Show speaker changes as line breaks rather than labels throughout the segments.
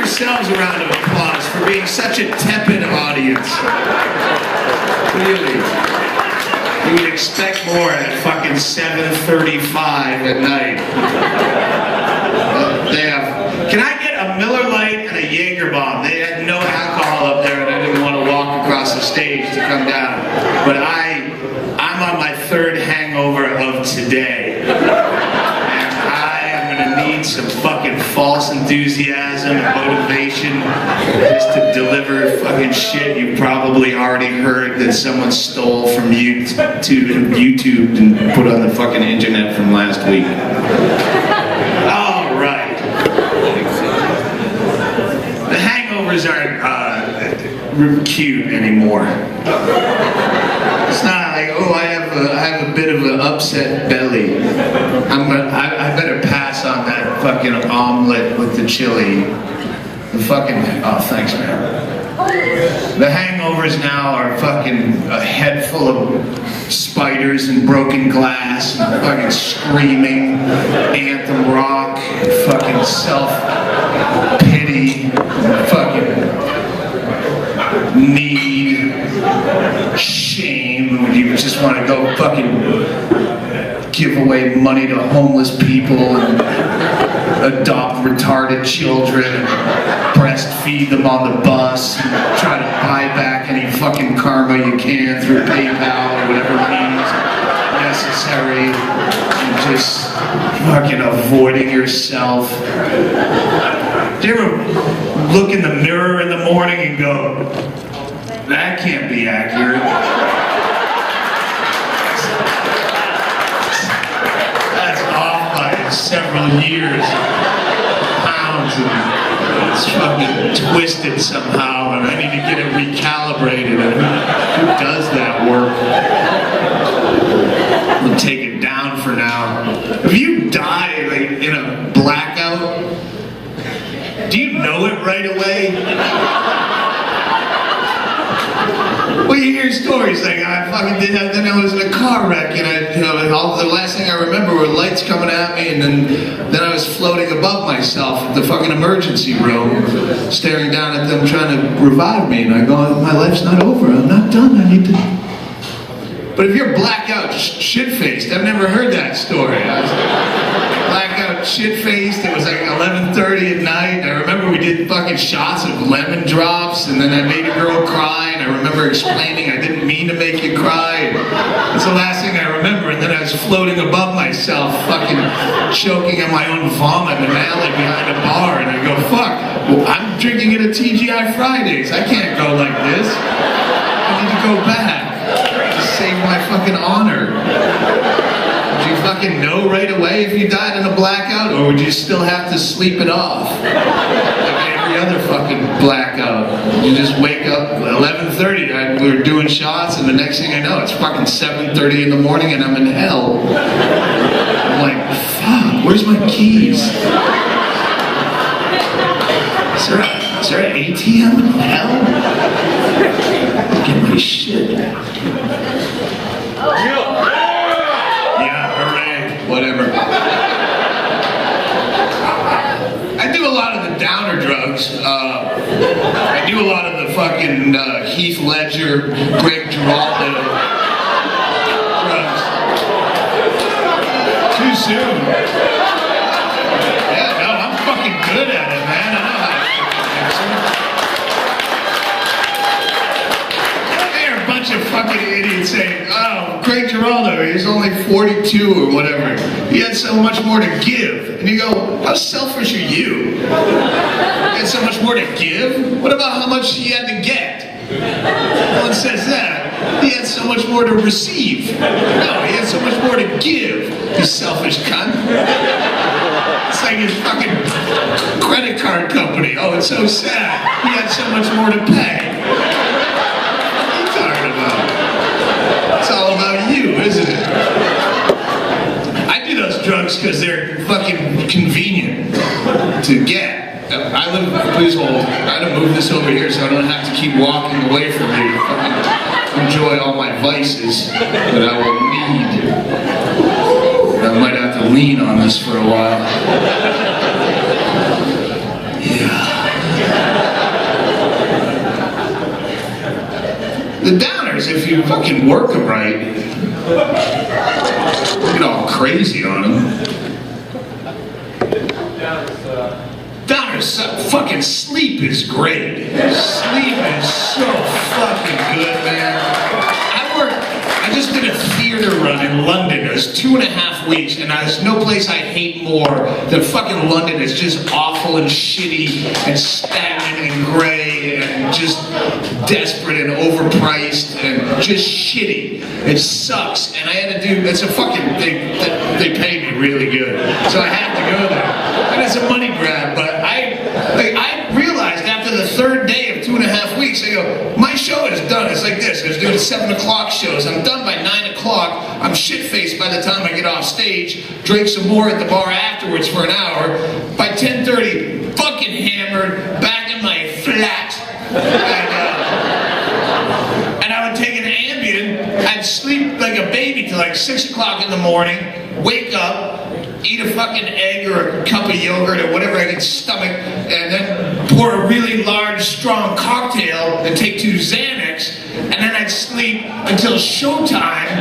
yourselves a round of applause for being such a tepid audience. Really. You would expect more at fucking 7:35 at night. They have. Can I get a Miller Lite and a Jaeger bomb? They had no alcohol up there, and I didn't want to walk across the stage to come down. But I'm on my third hangover of today. Need some fucking false enthusiasm and motivation just to deliver fucking shit you probably already heard that someone stole from YouTube and put on the fucking internet from last week. All right. The hangovers aren't cute anymore. It's not like, oh, I have a bit of an upset belly. I better pass on that fucking omelet with the chili. The fucking, oh, thanks, man. The hangovers now are fucking a head full of spiders and broken glass, and fucking screaming, anthem rock, fucking self-pity, fucking need, shame, when you just want to go fucking give away money to homeless people and adopt retarded children and breastfeed them on the bus and try to buy back any fucking karma you can through PayPal or whatever means necessary, and just fucking avoiding yourself. Do you ever look in the mirror in the morning and go, that can't be accurate? That's off by several years, pounds, and it's fucking twisted somehow, and I need to get it recalibrated. And who does that work? We'll take it down for now. If you die like in a blackout, do you know it right away? Well, you hear stories like I fucking did that. Then I was in a car wreck, and the last thing I remember were lights coming at me, and then I was floating above myself at the fucking emergency room, staring down at them trying to revive me, and I go, my life's not over. I'm not done. I need to. But if you're blackout, shit-faced, I've never heard that story. I was blackout, shit-faced. It was like 11:30 at night. I remember we did fucking shots of lemon drops, and then I made a girl cry, and I remember explaining I didn't mean to make you cry. That's the last thing I remember. And then I was floating above myself, fucking choking on my own vomit in an alley behind a bar, and I go, fuck, well, I'm drinking it at TGI Fridays. I can't go like this. I need to go back. Save my fucking honor. Would you fucking know right away if you died in a blackout, or would you still have to sleep it off? Like every other fucking blackout. You just wake up 11:30, we were doing shots, and the next thing I know, it's fucking 7:30 in the morning and I'm in hell. I'm like, fuck, where's my keys? Is there an ATM in hell? Get my shit. Yeah, hooray, whatever. I do a lot of the downer drugs. I do a lot of the fucking Heath Ledger, Greg Giraldo drugs. Too soon. Yeah, no, I'm fucking good at it, man. I know how to bunch of fucking idiots saying, oh, Craig Giraldo, he's only 42 or whatever. He had so much more to give. And you go, how selfish are you? He had so much more to give? What about how much he had to get? No one says that. He had so much more to receive. No, he had so much more to give, you selfish cunt. It's like his fucking credit card company. Oh, it's so sad. He had so much more to pay. It's all about you, isn't it? I do those drugs because they're fucking convenient to get. I live, please hold, I had to move this over here so I don't have to keep walking away from you to fucking enjoy all my vices that I will need. I might have to lean on this for a while. Yeah. The downers, if you fucking work them right, you get all crazy on them. Downers, fucking sleep is great. Sleep is so fucking good, man. I just did a theater run in London. It was 2.5 weeks, and there's no place I hate more than fucking London. It's just awful and shitty and stagnant and gray and just desperate and overpriced and just shitty. It sucks, and I had to do. It's a fucking. They pay me really good, so I had to go there, and it's a money grab. But I realized after the third day of 2.5 weeks, I go, my show is done. It's like this. I was doing 7 o'clock shows. I'm done by 9 o'clock. I'm shit-faced by the time I get off stage. Drink some more at the bar afterwards for an hour. By 10:30, fucking hammered, back in my flat. And I would take an Ambien. I'd sleep like a baby till like 6 o'clock in the morning. Wake up. Eat a fucking egg or a cup of yogurt or whatever I can stomach, and then pour a really large, strong cocktail and take 2 Xanax, and then I'd sleep until showtime,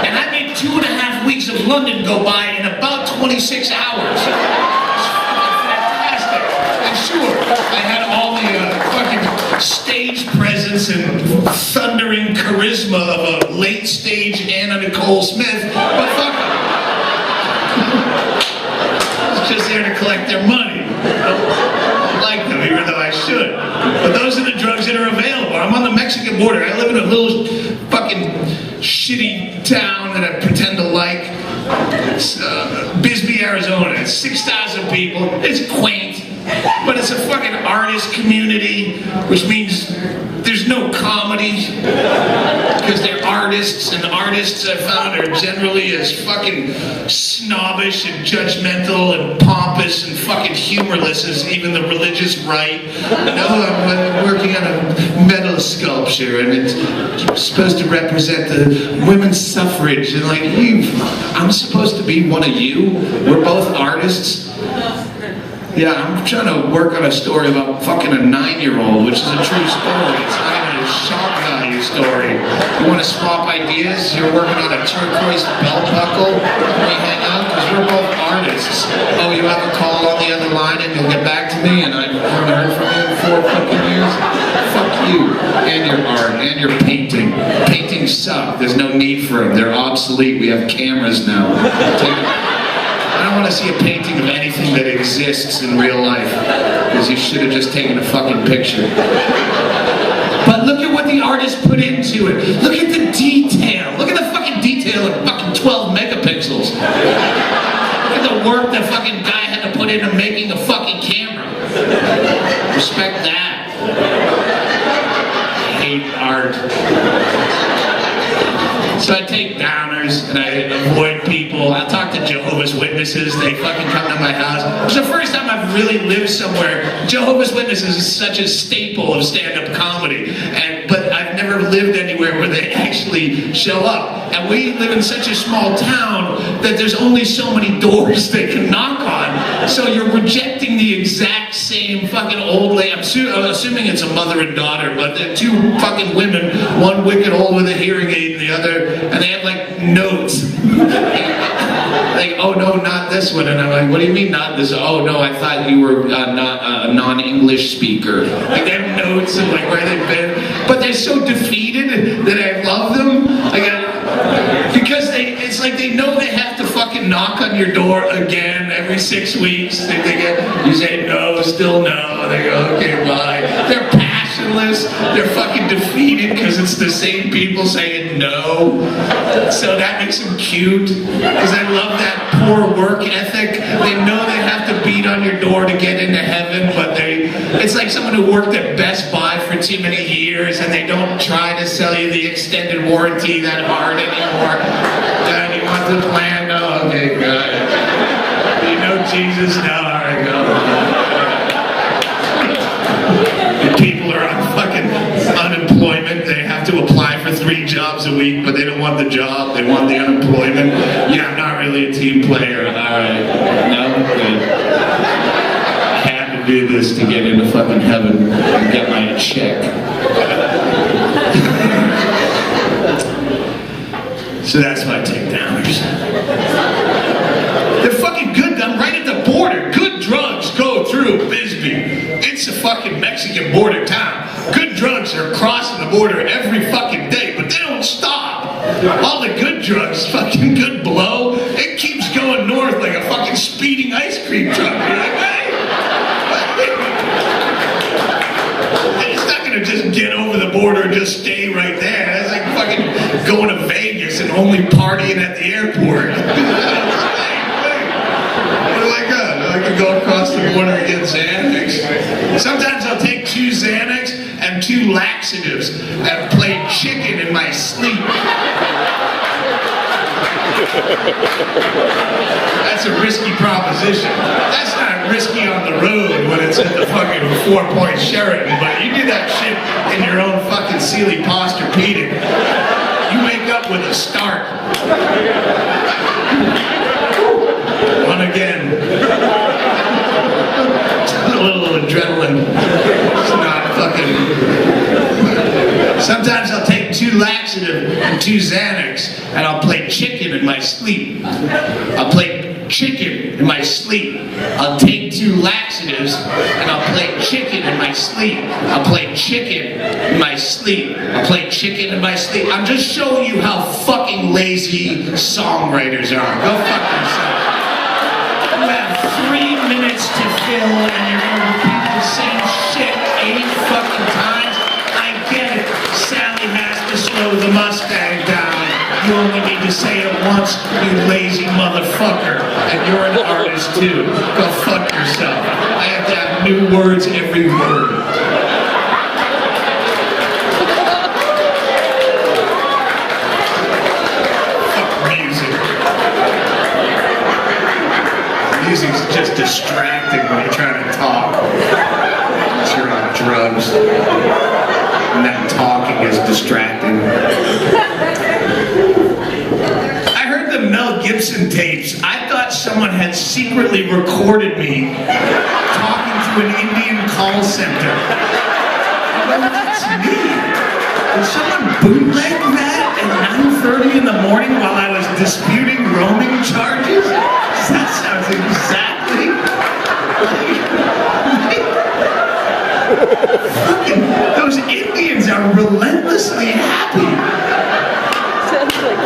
and I made 2.5 weeks of London go by in about 26 hours. It's fantastic. And sure, I had all the fucking stage presence and thundering charisma of a late-stage Anna Nicole Smith, but fuck it. Just there to collect their money. I don't like them, even though I should. But those are the drugs that are available. I'm on the Mexican border. I live in a little fucking shitty town that I pretend to like. It's Bisbee, Arizona. It's 6,000 people. It's quaint. But it's a fucking artist community, which means there's no comedy. Because they're artists, and artists I found are generally as fucking snobbish and judgmental and pompous and fucking humorless as even the religious right. No, I'm working on a metal sculpture, and it's supposed to represent the women's suffrage, and like, I'm supposed to be one of you? We're both artists? Yeah, I'm trying to work on a story about fucking a 9-year-old, which is a true story. It's not even a shock value story. You want to swap ideas? You're working on a turquoise belt buckle? We hang out? Because we're both artists. Oh, you have a call on the other line and you'll get back to me and I haven't heard from you in 4 fucking years? Fuck you. And your art. And your painting. Paintings suck. There's no need for them. They're obsolete. We have cameras now. I don't want to see a painting of anything that exists in real life, because you should have just taken a fucking picture. But look at what the artist put into it. Look at the detail. Look at the fucking detail of fucking 12 megapixels. Look at the work the fucking guy had to put into making a fucking camera. Respect that. I hate art. So I take downers and I avoid people. I talk to Jehovah's Witnesses. They fucking come to my house. It's the first time I've really lived somewhere. Jehovah's Witnesses is such a staple of stand-up comedy. But I've never lived anywhere where they actually show up. And we live in such a small town that there's only so many doors they can knock on. So you're rejecting the exact same fucking old lady. I'm assuming it's a mother and daughter, but they're 2 fucking women, one wicked old with a hearing aid and the other, and they have like notes. Like, oh no, not this one. And I'm like, what do you mean not this? Oh no, I thought you were not a non-English speaker. Like they have notes and like where they've been, but they're so defeated that I love them. Because it's like they know they have to fucking knock on your door again every 6 weeks. You say no, still no. They go, okay, bye. They're passionless. They're fucking defeated because it's the same people saying no. So that makes them cute. Because I love that poor work ethic. They know they have to beat on your door to get into heaven, but it's like someone who worked at Best Buy for too many years and they don't try to sell you the extended warranty that hard anymore. And you want the plan? No, okay, good. You know Jesus? No, alright, go. And people are on fucking unemployment. They have to apply for 3 jobs a week, but they don't want the job. They want the unemployment. Yeah, I'm not really a team player. Alright. No? Good. I had to do this to get into fucking heaven and get my check. So that's my takedowners. They're fucking good. I'm right at the border. Good drugs go through Bisbee. It's a fucking Mexican border town. Good drugs are crossing the border every fucking day, but they don't stop. All the good drugs, fucking good blow, it keeps going north like a fucking speeding ice cream truck. You're like, hey! It's not gonna just get over the border and just stay right there. That's like fucking going to Vegas and only partying at the airport. I could go across the border and get Xanax. Sometimes I'll take 2 Xanax and 2 laxatives and play chicken in my sleep. That's a risky proposition. That's not risky on the road when it's at the fucking 4-point Sheraton, but you do that shit in your own fucking Sealy Posturepedic. You wake up with a start. One again. A little adrenaline. It's not fucking... Sometimes I'll take 2 laxative and 2 Xanax and I'll play chicken in my sleep. I'll play chicken in my sleep. I'll take 2 laxatives and I'll play chicken in my sleep. I'll play chicken in my sleep. I'll play chicken in my sleep. I'm just showing you how fucking lazy songwriters are. Go fuck yourself. You have 3 minutes to fill and you're going to repeat the same shit 8 fucking times. I get it. Sally has to slow the Mustang down. You only need to say it once, you lazy motherfucker. And you're an artist too. Go fuck yourself. I have to have new words every word. Music's just distracting when you're trying to talk. Unless you're on drugs. And then talking is distracting. I heard the Mel Gibson tapes. I thought someone had secretly recorded me talking to an Indian call center. Well, that's me. Did someone bootleg that at 9:30 in the morning while I was disputing roaming charges? That sounds exactly fucking, those Indians are relentlessly happy.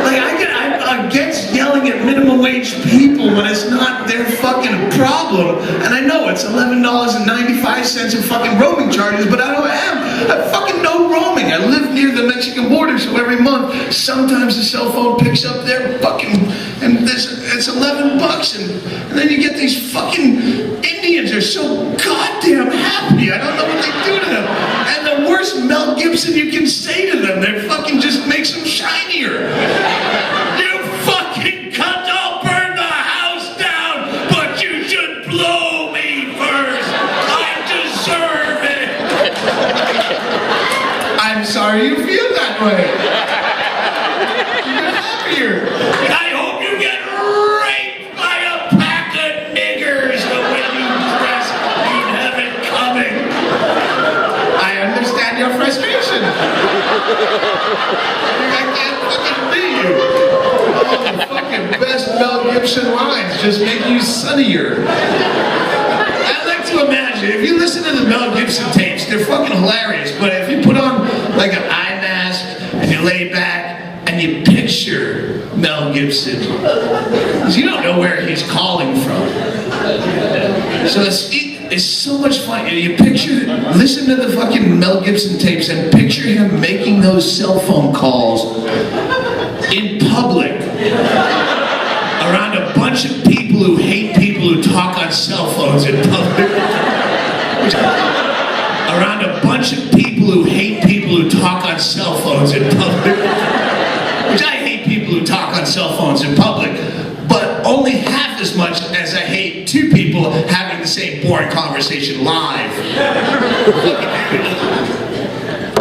Like I'm against yelling at minimum wage people when it's not their fucking problem. And I know it's $11.95 in fucking roaming charges, but I fucking know roaming. I live near the Mexican border, so every month, sometimes the cell phone picks up their fucking, and it's $11, and then you get these fucking Indians are so goddamn happy. I don't know what they do to them. And the worst Mel Gibson you can say to them, they fucking just makes them shinier. You fucking cunt, I'll burn the house down, but you should blow me first. I deserve it. I'm sorry you feel that way. You're happier. I hope you get raped by a pack of niggers the way you dress. You'd have it coming. I understand your frustration. I can't fucking be you. All the fucking best Mel Gibson lines just make you sunnier. I like to imagine, if you listen to the Mel Gibson tapes, they're fucking hilarious, but if you put on like an eye mask and you lay back and you picture Mel Gibson, because you don't know where he's calling from. So it's so much fun. You listen to the fucking Mel Gibson tapes and picture him making those cell phone calls in public around a bunch of people who hate people who talk on cell phones in public. Around a bunch of people who hate people who talk on cell phones in public. Which I hate people who talk on cell phones in public, but only half as much as I hate 2 people having the same boring conversation live.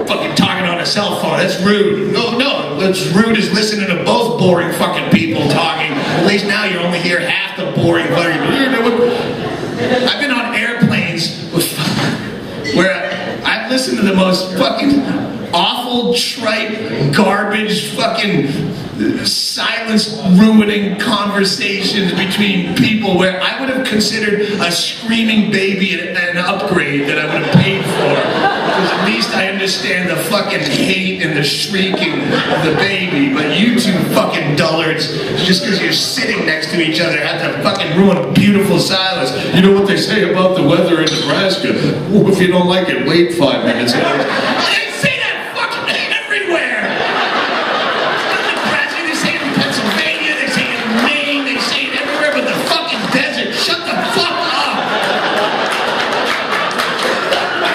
Fucking talking on a cell phone, that's rude. No, what's rude is listening to both boring fucking people talking. At least now you only hear half the boring fucking... I've been on airplanes where I've I've listened to the most fucking awful, trite, garbage, fucking silence-ruining conversations between people where I would have considered a screaming baby an upgrade that I would have paid for. Because at least I understand the fucking hate and the shrieking of the baby, but you two fucking dullards, just because you're sitting next to each other, have to fucking ruin beautiful silence. You know what they say about the weather in Nebraska? Well, if you don't like it, wait 5 minutes. They say that fucking everywhere! Nebraska, they say it in Pennsylvania, they say it in Maine, they say it everywhere but the fucking desert. Shut the fuck up!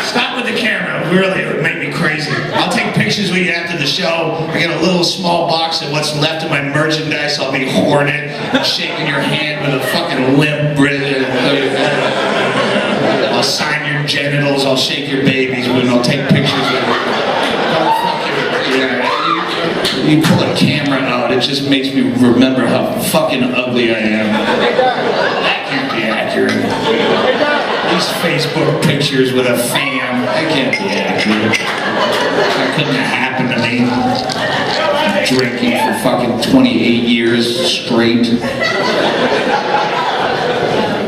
Stop with the camera, really, it would make me crazy. I'll take pictures with you after the show. I get a little small box of what's left of my merchandise. I'll be hoarding it, shaking your hand with a fucking limp British. I'll sign your genitals, I'll shake your babies, and I'll take pictures of you. You pull a camera out, it just makes me remember how fucking ugly I am. That can't be accurate. These Facebook pictures with a fam, that can't be accurate. That couldn't have happened to me. Drinking for fucking 28 years straight.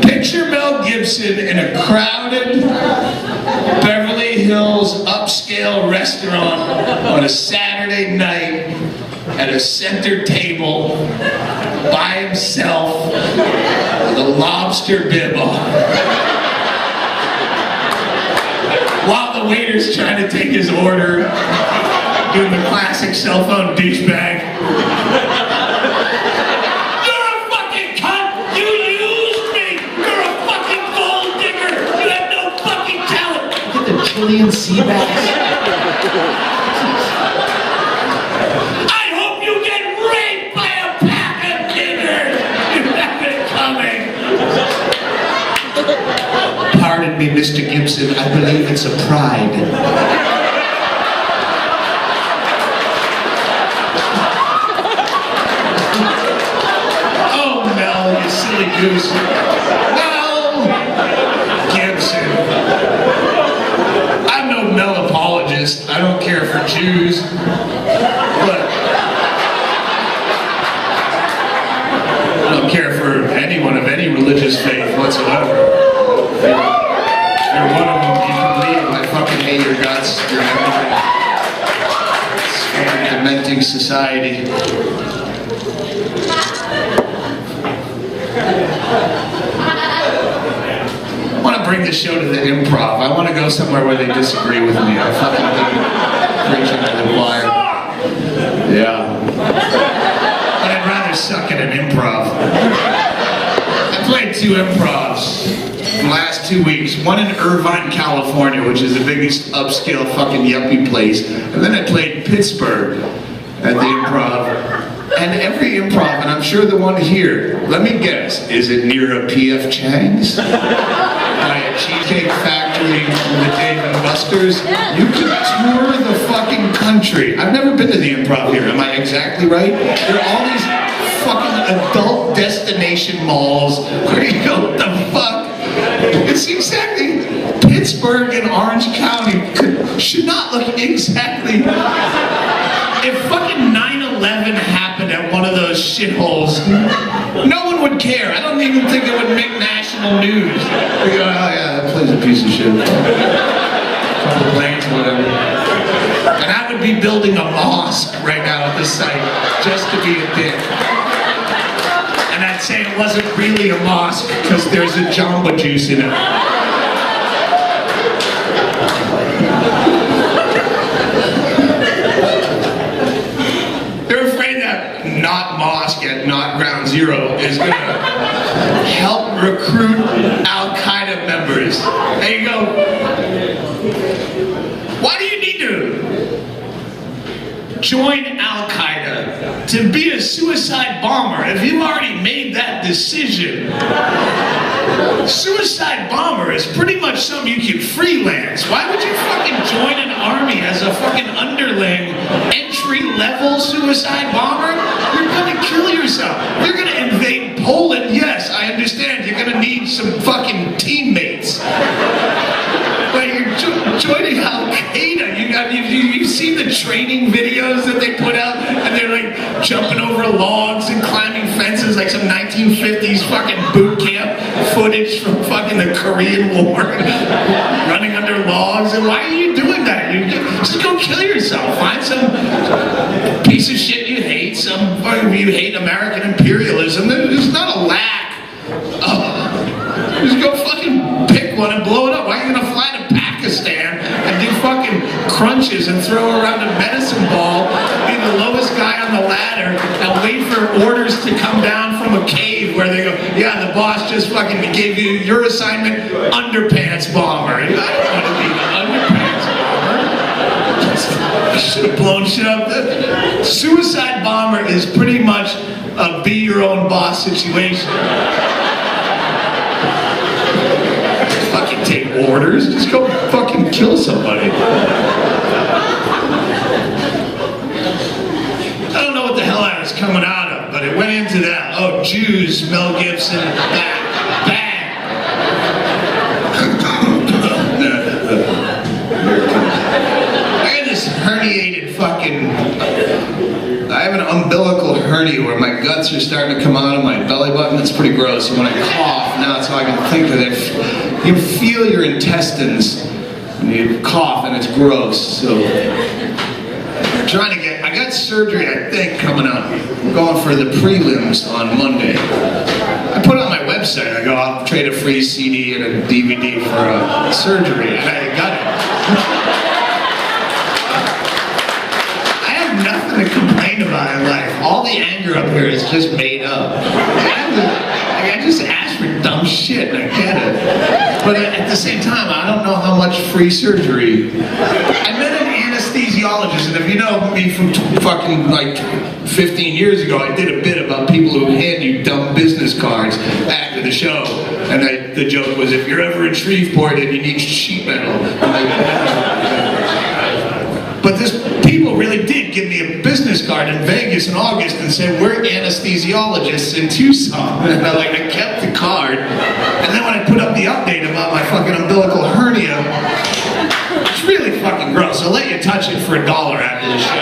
Picture Mel Gibson in a crowded Beverly Hills upscale restaurant on a Saturday night at a center table by himself with a lobster bib on. While the waiter's trying to take his order, doing the classic cell phone douchebag. You're a fucking cunt! You used me! You're a fucking gold digger! You have no fucking talent! Get the Chilean sea bass. I hope you get raped by a pack of niggers! You have it coming! Pardon me, Mr. Gibson, I believe it's a pride. Oh, Mel, you silly goose. Mel Gibson. I'm no Mel apologist. I don't care for Jews. But I don't care for anyone of any religious faith whatsoever. You're one of them, you can leave. I fucking hate your guts. You're a dementing society. I want to bring the show to the Improv. I want to go somewhere where they disagree with me. I fucking hate preaching to the choir. Yeah. But I'd rather suck at an improv. I played 2 improvs in the last 2 weeks. One in Irvine, California, which is the biggest upscale fucking yuppie place. And then I played Pittsburgh at the Improv. And every improv, and I'm sure the one here, let me guess, is it near a P.F. Chang's? By a Cheesecake Factory with Dave and Buster's? You could tour the fucking country. I've never been to the Improv here, am I exactly right? There are all these fucking adult destination malls where you go, what the fuck? It's exactly, Pittsburgh and Orange County should not look exactly, if fucking 9/11 happened at one of those shitholes, no one would care. I don't even think it would make national news. They go, oh yeah, that place is a piece of shit. Couple planes, whatever. And I would be building a mosque right now at the site, just to be a dick. And I'd say it wasn't really a mosque, because there's a Jamba Juice in it. They're afraid that not mosque at not ground zero is going to help recruit Al-Qaeda members. There you go. Why do you need to join Al-Qaeda to be a suicide bomber if you've already made that decision? Suicide bomber is pretty much something you can freelance. Why would you fucking join an army as a fucking underling, entry-level suicide bomber? You're gonna kill yourself. You're gonna invade Poland. Yes, I understand. You're gonna need some fucking teammates. But you're joining Al-Qaeda. training videos that they put out, and they're like jumping over logs and climbing fences like some 1950s fucking boot camp footage from fucking the Korean War, running under logs. And why are you doing that? You just go kill yourself. Find some piece of shit you hate. Some fucking you hate American imperialism. There's not a lack. Just go fucking pick one and blow it up. Why are you gonna fly to Pakistan and do fucking crunches and throw around a medicine ball, be the lowest guy on the ladder, and wait for orders to come down from a cave where they go, yeah, the boss just fucking gave you your assignment, underpants bomber. I don't want to be the underpants bomber. I should have blown shit up. The suicide bomber is pretty much a be your own boss situation. Fucking take orders, just go fucking kill somebody. I don't know what the hell I was coming out of, but it went into that. Oh, Jews, Mel Gibson, bang. I got this herniated fucking... I have an umbilical hernia where my guts are starting to come out of my belly button. It's pretty gross. And when I cough, now it's how I can think of it. You feel your intestines when you cough, and it's gross. So, I'm trying to get. I got surgery, I think, coming up. I'm going for the prelims on Monday. I put it on my website. I go, I'll trade a free CD and a DVD for a surgery, and I got it. Nothing to complain about in life. All the anger up here is just made up. I just asked for dumb shit, and I get it. But at the same time, I don't know how much free surgery. I met an anesthesiologist, and if you know me from fucking like 15 years ago, I did a bit about people who hand you dumb business cards after the show. And the joke was, if you're ever in Shreveport and you need sheet metal. But people really did give me a business card in Vegas in August and said, we're anesthesiologists in Tucson. And I kept the card. And then when I put up the update about my fucking umbilical hernia, it's really fucking gross. I'll let you touch it for $1 after the show.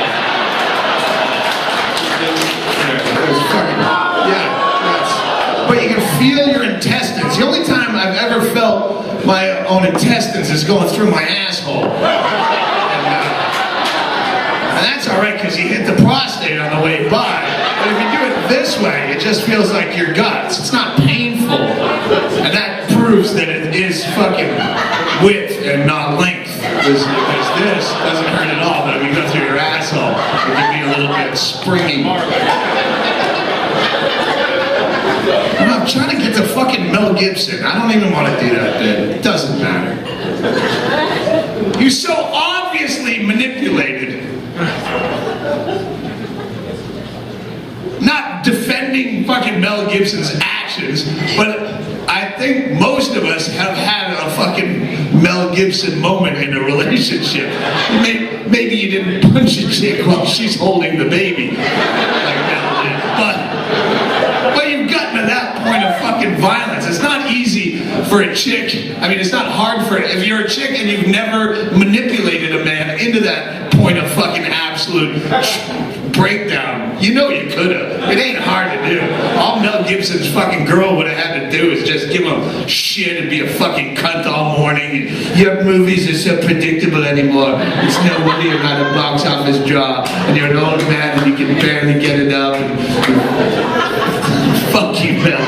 But you can feel your intestines. The only time I've ever felt my own intestines is going through my asshole. And that's alright because you hit the prostate on the way by. But if you do it this way, it just feels like your guts. It's not painful. And that proves that it is fucking width and not length. Because this doesn't hurt at all, but if you go through your asshole, it can be a little bit springy. I'm trying to get to fucking Mel Gibson. I don't even want to do that bit. It doesn't matter. You're so obviously manipulated. Not defending fucking Mel Gibson's actions, but I think most of us have had a fucking Mel Gibson moment in a relationship. Maybe you didn't punch a chick while she's holding the baby, like Mel did, but you've gotten to that point of fucking violence. It's not easy for a chick. I mean, it's not hard for if you're a chick and you've never manipulated a man into that point of fucking absolute breakdown. You know you could have. It ain't hard to do. All Mel Gibson's fucking girl would have had to do is just give him shit and be a fucking cunt all morning. Your movies are so predictable anymore. It's no wonder you're not a box office draw. And you're an old man and you can barely get it up. Fuck you, Mel.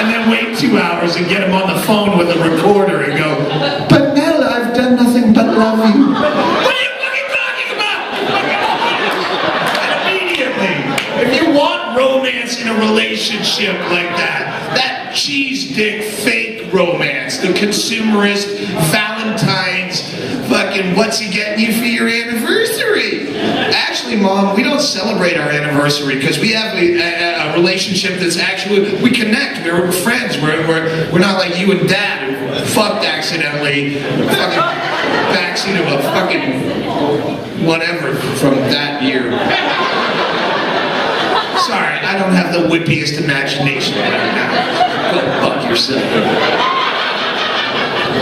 And then wait 2 hours and get him on the phone with a recorder and go, but Mel, I've done nothing but love you. What are you fucking talking about? And immediately, if you want romance in a relationship like that cheese dick fake romance, the consumerist Valentine's fucking what's he getting you for your anniversary? Actually, Mom, we don't celebrate our anniversary because we have a relationship that's actually, we connect, we're friends, we're not like you and Dad who fucked accidentally, fucking backseat of a fucking whatever from that year. Sorry, I don't have the whippiest imagination right now. Go fuck yourself.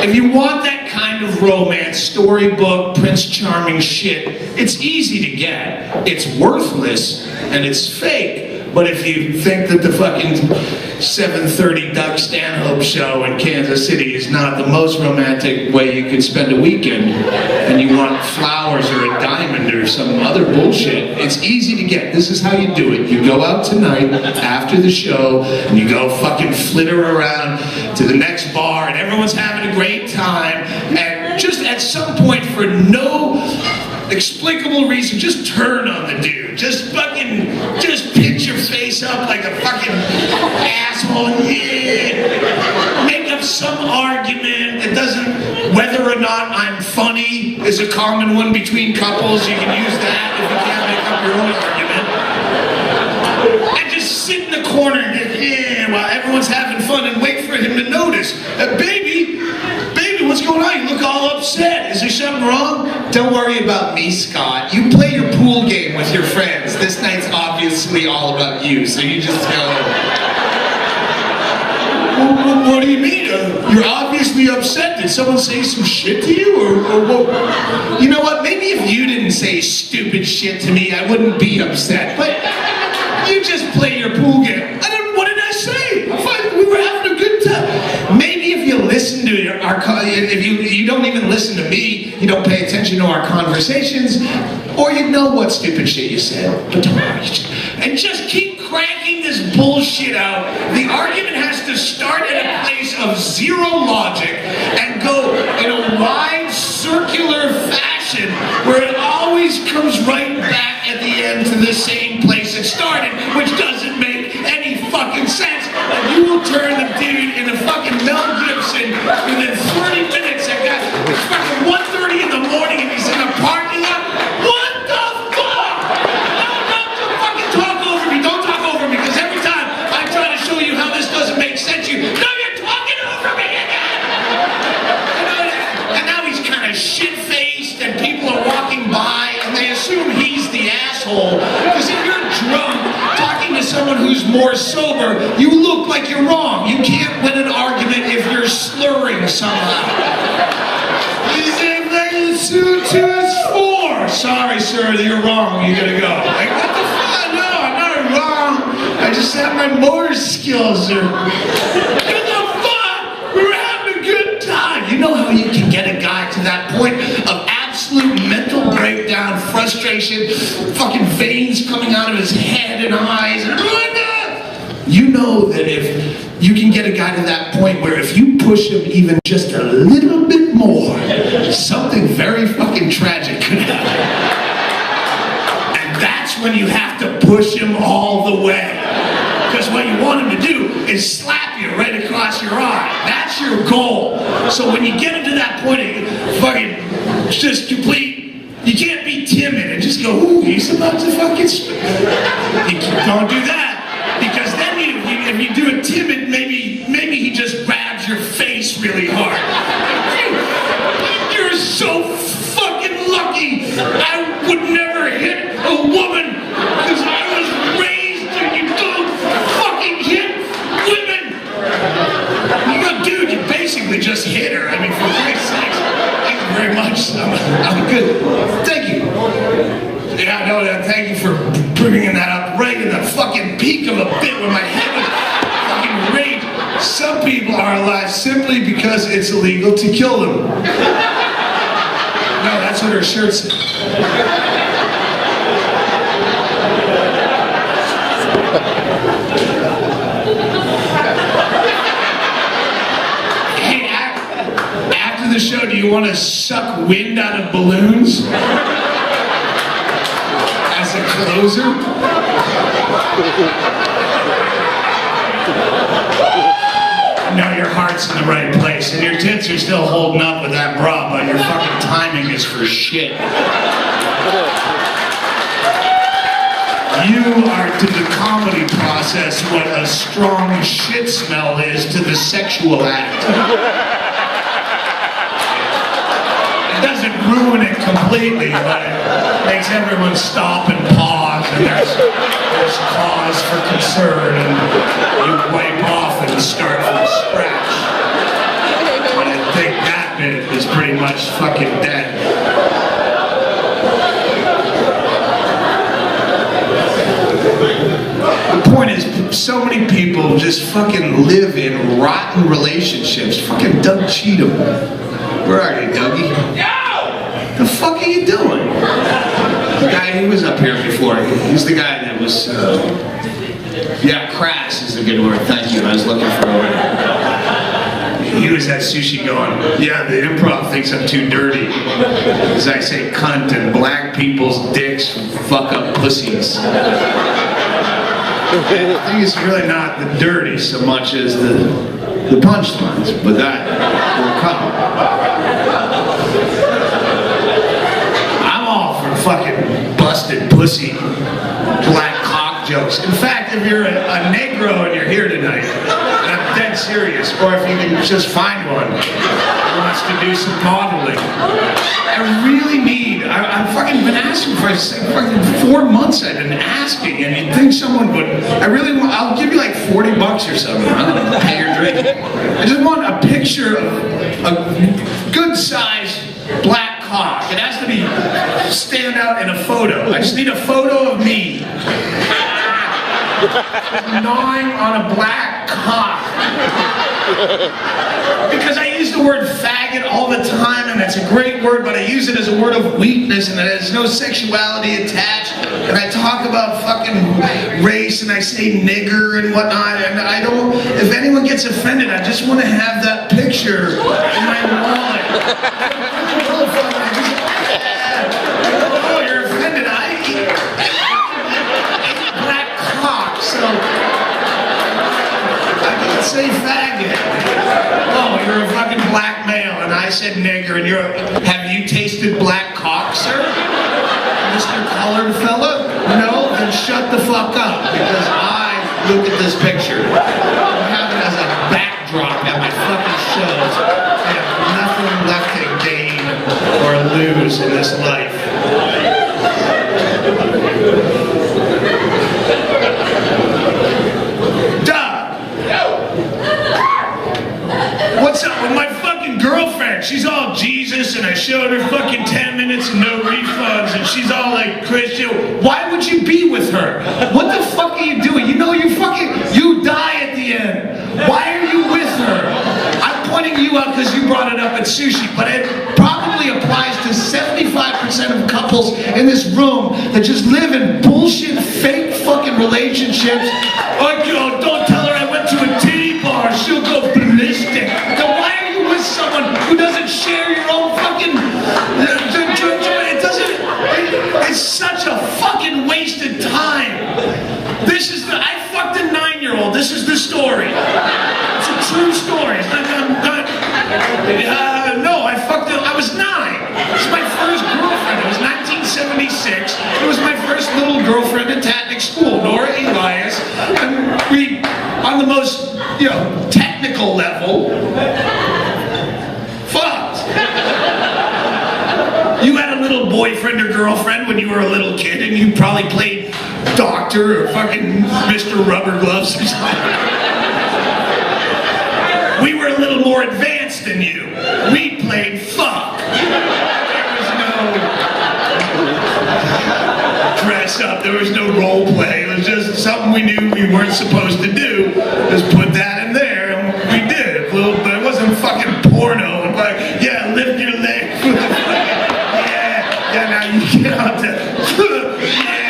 If you want that kind kind of romance, storybook, Prince Charming shit. It's easy to get. It's worthless and it's fake. But if you think that the fucking 7:30 Doug Stanhope show in Kansas City is not the most romantic way you could spend a weekend, and you want flowers or a diamond or some other bullshit, it's easy to get. This is how you do it. You go out tonight after the show, and you go fucking flitter around to the next bar, and everyone's having a great time, and just at some point, for no explicable reason, just turn on the dude. Just pitch your face up like a fucking asshole. Yeah. Make up some argument that doesn't, whether or not I'm funny is a common one between couples. You can use that if you can't make up your own argument. And just sit in the corner and get, yeah, while everyone's having fun, and wait for him to notice. Baby, what's going on? You look all upset. Is there something wrong? Don't worry about me, Scott. You play your pool game with your friends. This night's obviously all about you, so you just go. What do you mean? You're obviously upset. Did someone say some shit to you? Or what? You know what? Maybe if you didn't say stupid shit to me, I wouldn't be upset. But you just play your pool game. What did I say? We were having a good time. Maybe if you listen to if you don't even listen to me, you don't pay attention to our conversations, or you know what stupid shit you said, but don't worry. And just keep cranking this bullshit out. The argument has to start at a place of zero logic and go in a wide circular fashion where it always comes right back at the end to the same place it started, which doesn't make any fucking sense. And you will turn the dude into fucking Mel Gibson within 30 minutes. It's fucking 1:30 in the morning and he's in a parking lot. What the fuck? Don't fucking talk over me. Don't talk over me, because every time I try to show you how this doesn't make sense, you're talking over me again. And now he's kind of shit-faced and people are walking by and they assume he's the asshole. Because if you're drunk talking to someone who's more sober, you look like you're wrong. You can't win an argument if you're slurring somehow. Sorry, sir, you're wrong. You gotta go. Like, what the fuck? No, I'm not wrong. I just have my motor skills. What the fuck? We're having a good time. You know how you can get a guy to that point of absolute mental breakdown, frustration, fucking veins coming out of his head and eyes. You know that if you can get a guy to that point where if you push him even just a little bit more, something very fucking tragic could happen. And that's when you have to push him all the way. Because what you want him to do is slap you right across your eye. That's your goal. So when you get him to that point, fucking just complete, you can't be timid and just go, ooh, he's about to fucking don't do that. Because then if you do it timid, maybe he just grabs your face really hard. You're so fucking lucky. I would never hit a woman because I was raised and you don't fucking hit women. You go, dude, you basically just hit her. I mean, for Christ's sakes. Thank you very much. I'm good. Thank you. Yeah, no, thank you for bringing that up right in the fucking peak of a bit when my head was fucking raped. Some people are alive simply because it's illegal to kill them. No, that's what her shirt said. Hey, after the show, do you want to suck wind out of balloons? As a closer? No, your heart's in the right place, and your tits are still holding up with that bra, but your fucking timing is for shit. You are to the comedy process what a strong shit smell is to the sexual act. Doesn't ruin it completely, but it makes everyone stop and pause, and there's cause for concern, and you wipe off and start from scratch. And I think that bit is pretty much fucking dead. The point is, so many people just fucking live in rotten relationships. Fucking Doug Cheatham. Where are you, Dougie? The fuck are you doing? The guy, he was up here before. He's the guy that was, yeah, crass is a good word. Thank you. I was looking for a word. He was at sushi going, yeah, the improv thinks I'm too dirty. As I say, cunt, and black people's dicks fuck up pussies. I think it's really not the dirty so much as the punchlines, but that will come. I'm all for fucking busted pussy, black cock jokes. In fact, if you're a Negro and you're here tonight, and I'm dead serious, or if you can just find one who wants to do some modeling, I really need, I've fucking been asking for fucking 4 months. I've been asking, and you'd think someone would, I'll give you like $40 or something, I don't know, pay your drink. I just want a picture of a good sized black cock. It has to be stand out in a photo. I just need a photo of me gnawing on a black cock. Because I use the word faggot all the time, and that's a great word, but I use it as a word of weakness, and it has no sexuality attached, and I talk about fucking race, and I say nigger and whatnot, and I don't, if anyone gets offended, I just want to have that picture in my wallet. Oh, you're offended, I eat black cock, so I can't say faggot. Oh, you're a fucking black male, and I said nigger, and have you tasted black cock, sir? Mr. Colored fella? No? Then shut the fuck up, because I look at this picture. I have it as a backdrop at my fucking shows. I have nothing left to gain or lose in this life. What's up with my fucking girlfriend? She's all Jesus, and I showed her fucking 10 minutes and no refunds, and she's all like Christian. Why would you be with her? What the fuck are you doing? You know you die at the end. Why are you with her? I'm pointing you out because you brought it up at sushi, but it probably applies to 75% of couples in this room that just live in bullshit, fake fucking relationships. Oh, don't tell her I went to a titty bar. She'll go ballistic. Then why are you with someone who doesn't share your own fucking... It's such a fucking wasted time. I fucked a 9-year-old. This is the story. It's a true story. It's not, no, I was 9. It's my first girlfriend. It was 1976. It was my first little girlfriend at Tatnick School, Nora Elias. And we, on the most, technical level, fucked. You had a little boyfriend or girlfriend when you were a little kid, and you probably played doctor or fucking Mr. Rubber Gloves or something. We were a little more advanced than you. We played fuck. There was no dress up. There was no role play. It was just something we knew we weren't supposed to do. Just put that in there, and we did it. But it wasn't fucking porno. And like, yeah, lift your leg. Yeah, now you get out there. Yeah.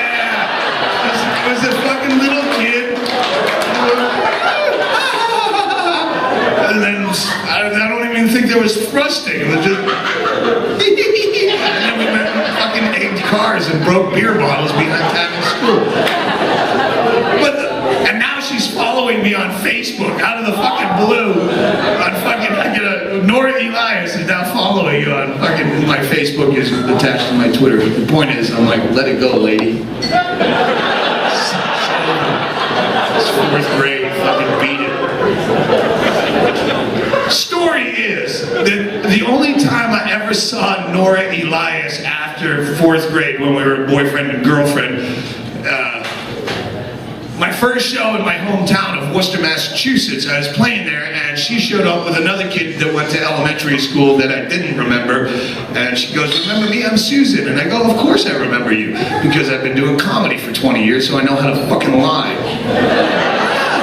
I was a fucking little kid. And then I don't even think there was thrusting. It was just... And then we went and fucking ate cars and broke beer bottles behind Tatnick School. And now she's following me on Facebook out of the fucking blue. Nora Elias is now following you on fucking, my Facebook is attached to my Twitter. The point is, I'm like, let it go, lady. It's 4th grade, fucking beat it. Story is that the only time I ever saw Nora Elias after 4th grade when we were boyfriend and girlfriend, my first show in my hometown of Worcester, Massachusetts. I was playing there, and she showed up with another kid that went to elementary school that I didn't remember. And she goes, "Remember me? I'm Susan." And I go, "Of course I remember you, because I've been doing comedy for 20 years, so I know how to fucking lie."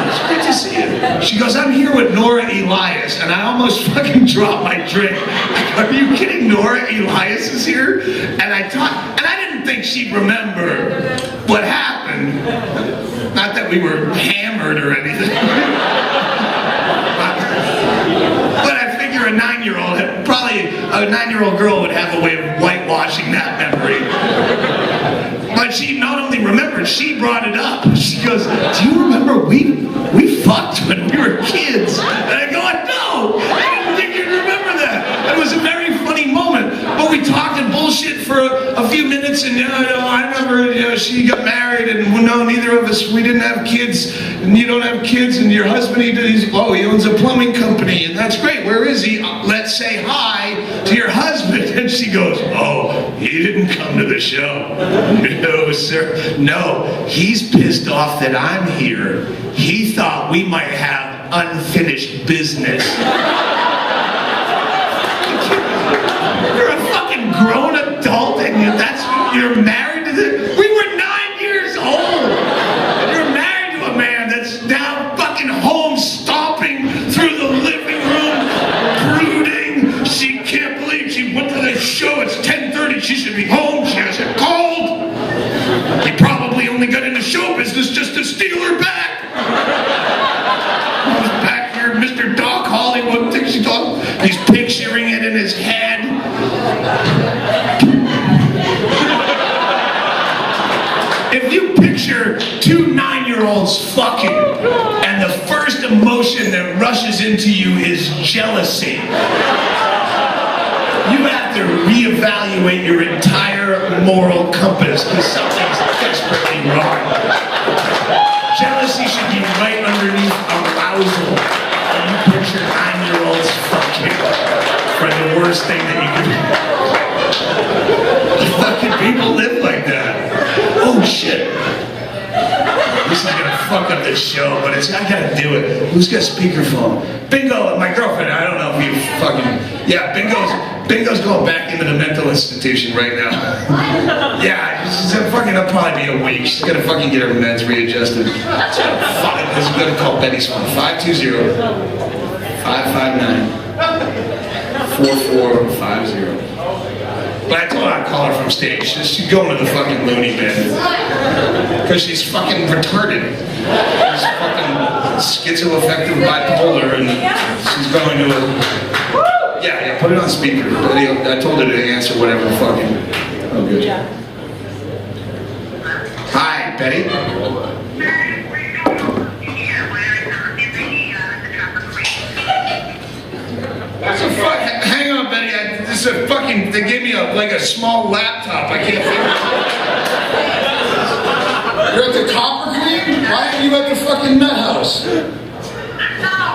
It's great to see you. She goes, "I'm here with Nora Elias," and I almost fucking dropped my drink. Are you kidding? Nora Elias is here? And I didn't think she'd remember what happened. Not that we were hammered or anything. But I figure a 9-year-old, probably a 9-year-old girl would have a way of whitewashing that memory. But she not only remembered, she brought it up. She goes, "Do you remember we fucked when we were kids?" And I go, "No, I didn't think you'd remember that." It was a very funny moment. But we talked and bullshit for a few minutes, and I remember, she got married, and no, neither of us, we didn't have kids, and you don't have kids, and your husband, he owns a plumbing company, and that's great. Where is he? Let's say hi to your husband. And she goes, "Oh, he didn't come to the show." "No, sir. No, he's pissed off that I'm here. He thought we might have unfinished business." You're a fucking grown adult, and you're married to this. We were 9 years old. You're married to a man that's now fucking home stomping through the living room, brooding. She can't believe she went to the show. It's 10:30. She should be home. She has a cold. He probably only got into show business just to steal her back. He's back here, Mr. Doc Hollywood thinks he's talking. He's picturing it in his head. If you picture two 9-year-olds fucking, and the first emotion that rushes into you is jealousy, you have to reevaluate your entire moral compass, because something's desperately wrong. Jealousy should be right underneath arousal. When you picture 9-year-olds fucking for the worst thing that you can do. Fucking people live like that. Oh shit. This is gonna fuck up this show, but I gotta do it. Who's got speakerphone? Bingo, my girlfriend. I don't know if you fucking... Yeah, Bingo's going back into the mental institution right now. Yeah, it'll probably be a week. She's gonna fucking get her meds readjusted. This is gonna call Betty's phone. 520-559-4450. But I told her I'd call her from stage. She's going to the fucking loony bin. Because she's fucking retarded. She's fucking schizoaffective bipolar, and she's going to a... Yeah, put it on speaker. I told her to answer whatever fucking... Oh, good. Hi, Betty. That's a fuck. Hang on, Betty. This is a fucking. They gave me a small laptop. I can't figure it out. You're at the Copper Queen? Why aren't you at the fucking nut house?
No, we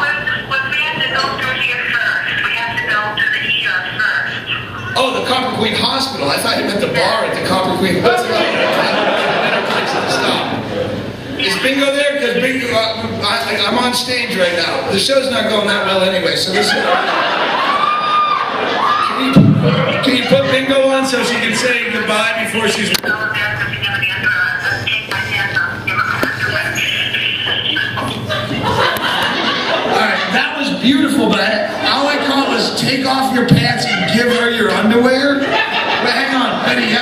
have to go through here first. We have to go to the ER first.
Oh, the Copper Queen Hospital. I thought you meant the bar at the Copper Queen Hospital. Stop. Is Bingo there? Because Bingo, I'm on stage right now. The show's not going that well anyway, so this is... Can you put Bingo on so she can say goodbye before she's... Alright, that was beautiful, but all I caught was take off your pants and give her your underwear. But hang on, Betty, you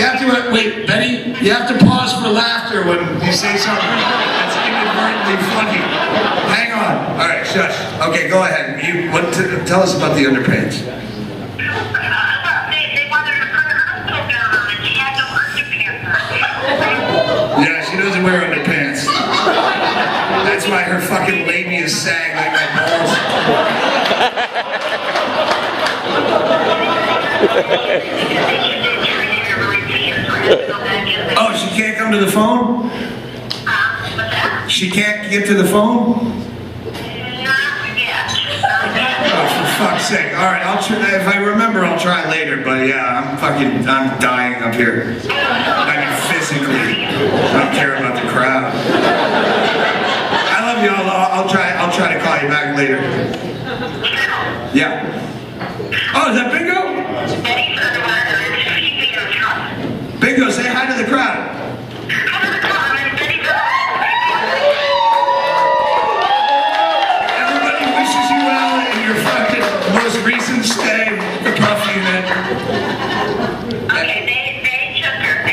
have to wait, Betty, you have to pause for laughter when you say something that's inadvertently funny. Hang on. Alright, shush. Okay, go ahead. Tell us about the underpants. Yeah, she doesn't wear underpants. That's why her fucking labia sag like my balls. Oh, she can't come to the phone? She can't get to the phone? Oh, for fuck's sake. Alright, I'll try, if I remember, I'll try later, but yeah, I'm dying up here. I mean, physically. I don't care about the crowd. you. I'll try to call you back later. Yeah. Oh, is that Bingo? Bingo, say hi to the crowd. Everybody wishes you well in your fucking most recent stay at the Puff Unit.
Okay, they took her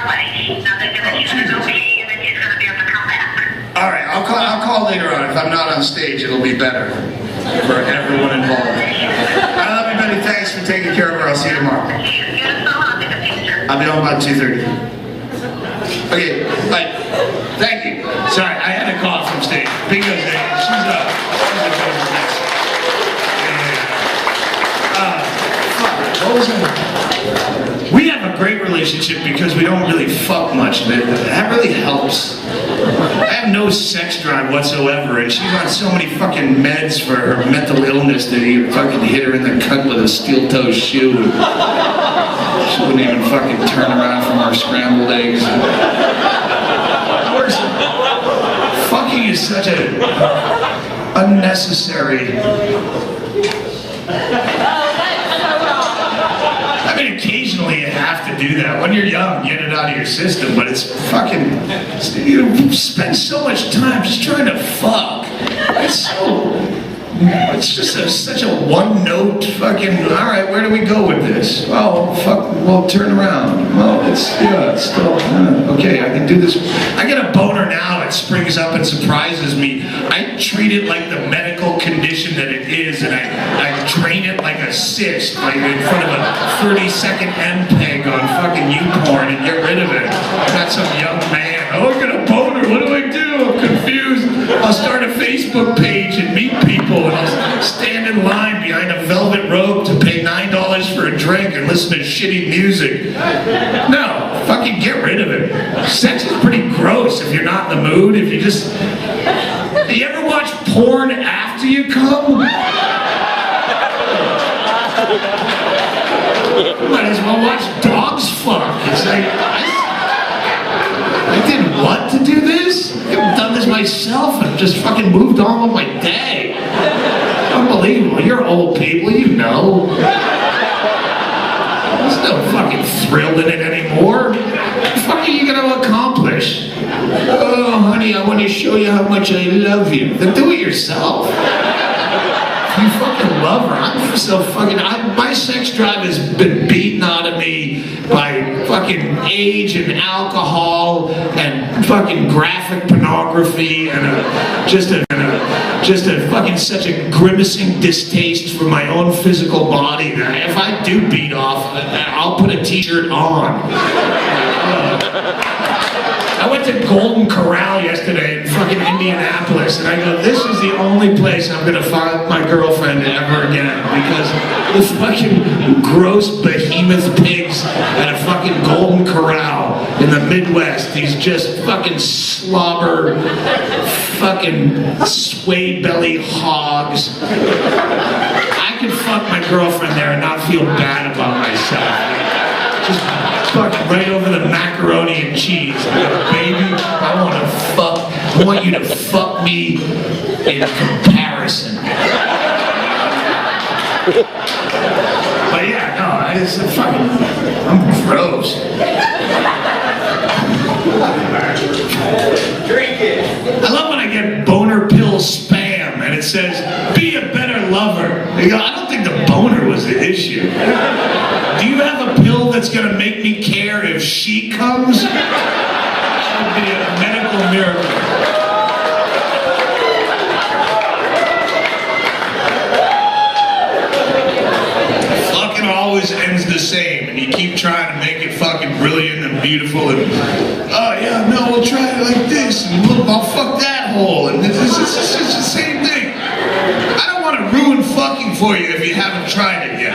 away. Now they're gonna she's gonna go pee and then she's gonna be able to come back.
All right, I'll call later on. If I'm not on stage, it'll be better for everyone involved. I love you, Betty. Thanks for taking care of her. I'll see you tomorrow. I'll be home about 2:30. Okay, bye. Thank you. Sorry, I had a call from stage. Bingo's there. She's a total mess. What was that? We have a great relationship because we don't really fuck much. That really helps. I have no sex drive whatsoever, and she's on so many fucking meds for her mental illness that he fucking hit her in the cunt with a steel-toe shoe. She wouldn't even fucking turn around from our scrambled eggs. Fucking is such a unnecessary. I mean, occasionally you have to do that. When you're young, get it out of your system, but it's fucking, you spend so much time just trying to fuck. It's just such a one-note fucking, all right, where do we go with this? Oh, fuck, well, turn around. Well, it's still, okay, I can do this. I get a boner now, it springs up and surprises me. I treat it like the medical condition that it is, and I drain it like a cyst, like in front of a 30-second MPEG on fucking YouPorn and get rid of it. Not some young man, oh, I got a boner, what do I do? I'm confused. I'll start a Facebook page and meet people, and I'll stand in line behind a velvet rope to pay $9 for a drink and listen to shitty music. No, fucking get rid of it. Sex is pretty gross if you're not in the mood. If you just... Do you ever watch porn after you come? Might as well watch dogs fuck. It's like... I did what to do this? I've done this myself and just fucking moved on with my day. Unbelievable. You're old people, you know. There's no fucking thrill in it anymore. What the fuck are you gonna accomplish? Oh, honey, I want to show you how much I love you. Then do it yourself. You fucking love her. I'm so fucking... my sex drive has been beaten out of me by fucking age and alcohol and fucking graphic pornography and just a fucking such a grimacing distaste for my own physical body that if I do beat off, I'll put a t-shirt on. I went to Golden Corral yesterday in fucking Indianapolis, and I go, this is the only place I'm gonna find my girlfriend ever again, because the fucking gross behemoth pigs at a fucking Golden Corral in the Midwest, these just fucking slobber, fucking sway belly hogs. I could fuck my girlfriend there and not feel bad about myself. Just fuck right over the macaroni and cheese. I go, baby, I want you to fuck me in comparison. But yeah, no, it's fucking, I'm gross. Drink it. I love when I get boner pill spam and it says, be a better lover. You go, I don't think the boner was the issue. Do you have a pill that's gonna make me care if she comes? That would be a medical miracle. Fucking always ends the same, and you keep trying to make it fucking brilliant and beautiful, and oh yeah, no, we'll try it like this, and I'll fuck that hole, and it's the same thing. I don't want to ruin fucking for you if you haven't tried it yet.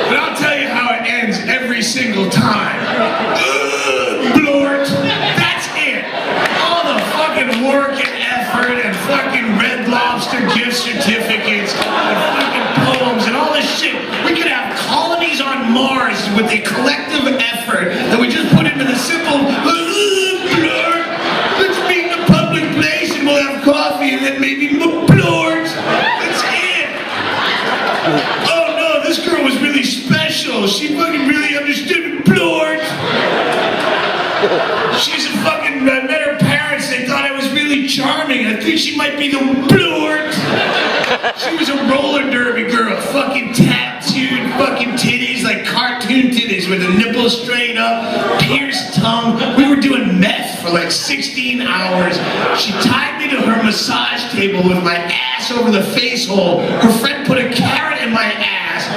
But I'll tell you how it ends every single time. Blort. That's it. All the fucking work and effort and fucking Red Lobster gift certificates and fucking poems and all this shit. We could have colonies on Mars with the collective effort that we just put into the simple blort. Let's meet in the public special. She fucking really understood Blort. She's a fucking, I met her parents, they thought I was really charming. I think she might be the Blort. She was a roller derby girl, fucking tattooed fucking titties, like cartoon titties with the nipples straight up, pierced tongue. We were doing meth for like 16 hours. She tied me to her massage table with my ass over the face hole. Her friend put a carrot in my ass,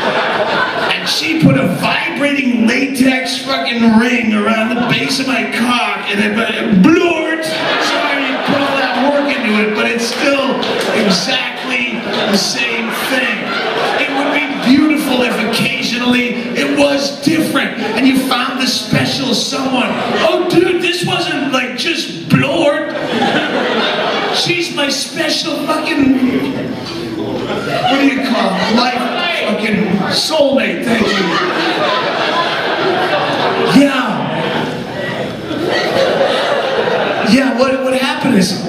and she put a vibrating latex fucking ring around the base of my cock, and then Blort. Sorry you put all that work into it, but it's still exactly the same thing. It would be beautiful if occasionally it was different and you found the special someone. Oh dude, this wasn't like just Blort. She's my special fucking, what do you call it? Life fucking soulmate, thank you. Yeah, what happened is